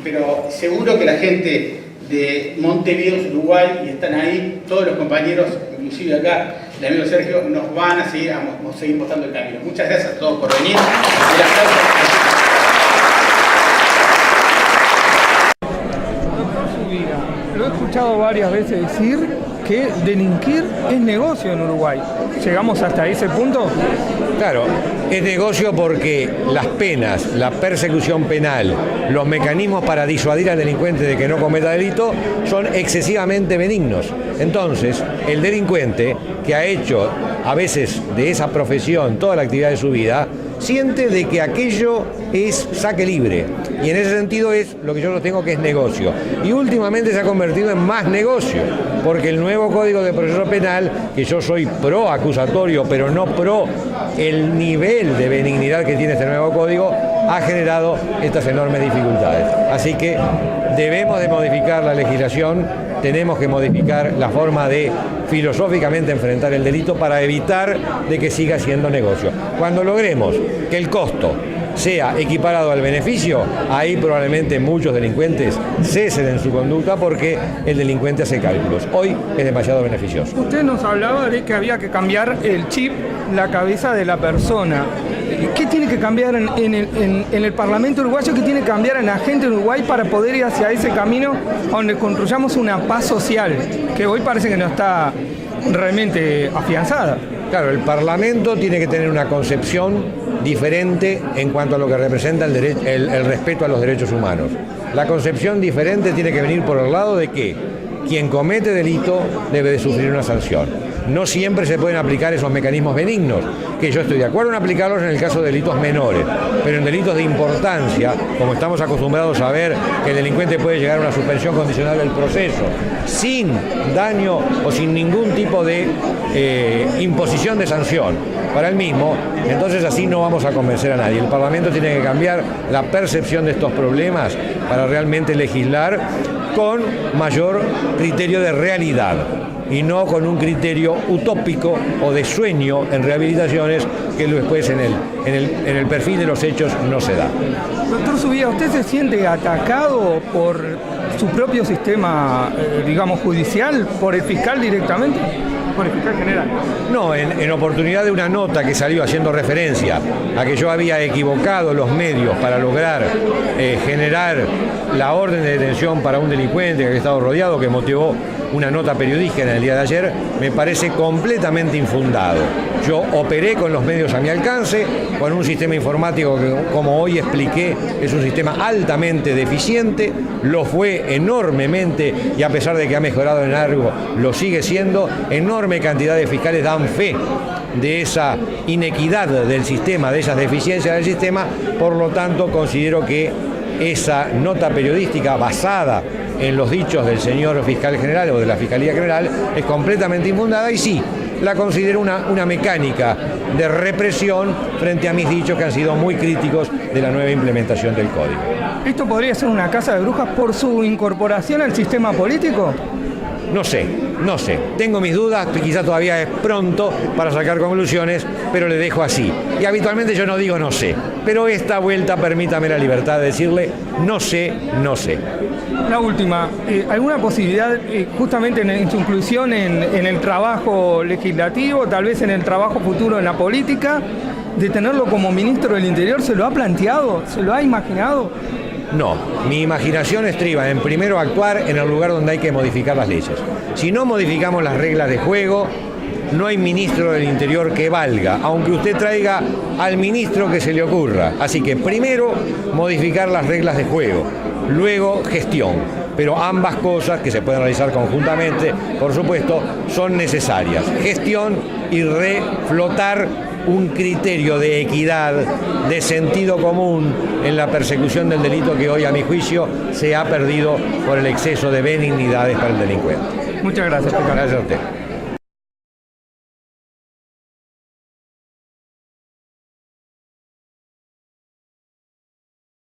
pero seguro que la gente de Montevideo, Uruguay, y están ahí todos los compañeros, inclusive acá el amigo Sergio, nos van a seguir mostrando el camino. Muchas gracias a todos por venir. Lo he escuchado varias veces decir que delinquir es negocio en Uruguay. ¿Llegamos hasta ese punto? Claro, es negocio porque las penas, la persecución penal, los mecanismos para disuadir al delincuente de que no cometa delito son excesivamente benignos. Entonces, el delincuente que ha hecho a veces de esa profesión toda la actividad de su vida, siente de que aquello es saque libre, y en ese sentido es lo que yo lo tengo, que es negocio, y últimamente se ha convertido en más negocio, porque el nuevo Código de Proceso Penal, que yo soy pro acusatorio pero no pro el nivel de benignidad que tiene este nuevo código, ha generado estas enormes dificultades. Así que debemos de modificar la legislación, tenemos que modificar la forma de filosóficamente enfrentar el delito para evitar de que siga siendo negocio. Cuando logremos que el costo sea equiparado al beneficio, ahí probablemente muchos delincuentes cesen en su conducta, porque el delincuente hace cálculos. Hoy es demasiado beneficioso. Usted nos hablaba de que había que cambiar el chip, la cabeza de la persona. ¿Qué tiene que cambiar en el Parlamento uruguayo? ¿Qué tiene que cambiar en la gente en Uruguay para poder ir hacia ese camino donde construyamos una paz social, que hoy parece que no está realmente afianzada? Claro, el Parlamento tiene que tener una concepción diferente en cuanto a lo que representa el respeto a los derechos humanos. La concepción diferente tiene que venir por el lado de que quien comete delito debe de sufrir una sanción. No siempre se pueden aplicar esos mecanismos benignos, que yo estoy de acuerdo en aplicarlos en el caso de delitos menores, pero en delitos de importancia, como estamos acostumbrados a ver que el delincuente puede llegar a una suspensión condicional del proceso, sin daño o sin ningún tipo de imposición de sanción para el mismo, entonces así no vamos a convencer a nadie. El Parlamento tiene que cambiar la percepción de estos problemas para realmente legislar con mayor criterio de realidad, y no con un criterio utópico o de sueño en rehabilitaciones que después en el perfil de los hechos no se da. Doctor Zubia, ¿usted se siente atacado por su propio sistema, digamos, judicial, por el fiscal directamente? ¿Por el fiscal general? No, en oportunidad de una nota que salió haciendo referencia a que yo había equivocado los medios para lograr generar la orden de detención para un delincuente que había estado rodeado, que motivó una nota periodística en el día de ayer, me parece completamente infundado. Yo operé con los medios a mi alcance, con un sistema informático que, como hoy expliqué, es un sistema altamente deficiente, lo fue enormemente, y a pesar de que ha mejorado en algo, lo sigue siendo. Enorme cantidad de fiscales dan fe de esa inequidad del sistema, de esas deficiencias del sistema. Por lo tanto, considero que esa nota periodística basada en los dichos del señor fiscal general o de la Fiscalía General es completamente infundada y sí, la considero una mecánica de represión frente a mis dichos que han sido muy críticos de la nueva implementación del Código. ¿Esto podría ser una casa de brujas por su incorporación al sistema político? No sé. Tengo mis dudas, quizá todavía es pronto para sacar conclusiones, pero le dejo así. Y habitualmente yo no digo no sé, pero esta vuelta permítame la libertad de decirle no sé. La última, ¿alguna posibilidad justamente en su inclusión en el trabajo legislativo, tal vez en el trabajo futuro en la política, de tenerlo como ministro del Interior? ¿Se lo ha planteado? ¿Se lo ha imaginado? No, mi imaginación estriba en primero actuar en el lugar donde hay que modificar las leyes. Si no modificamos las reglas de juego, no hay ministro del Interior que valga, aunque usted traiga al ministro que se le ocurra. Así que primero modificar las reglas de juego, luego gestión. Pero ambas cosas, que se pueden realizar conjuntamente, por supuesto, son necesarias. Gestión y reflotar un criterio de equidad, de sentido común en la persecución del delito que hoy, a mi juicio, se ha perdido por el exceso de benignidades para el delincuente. Muchas gracias, Ricardo. Gracias a usted.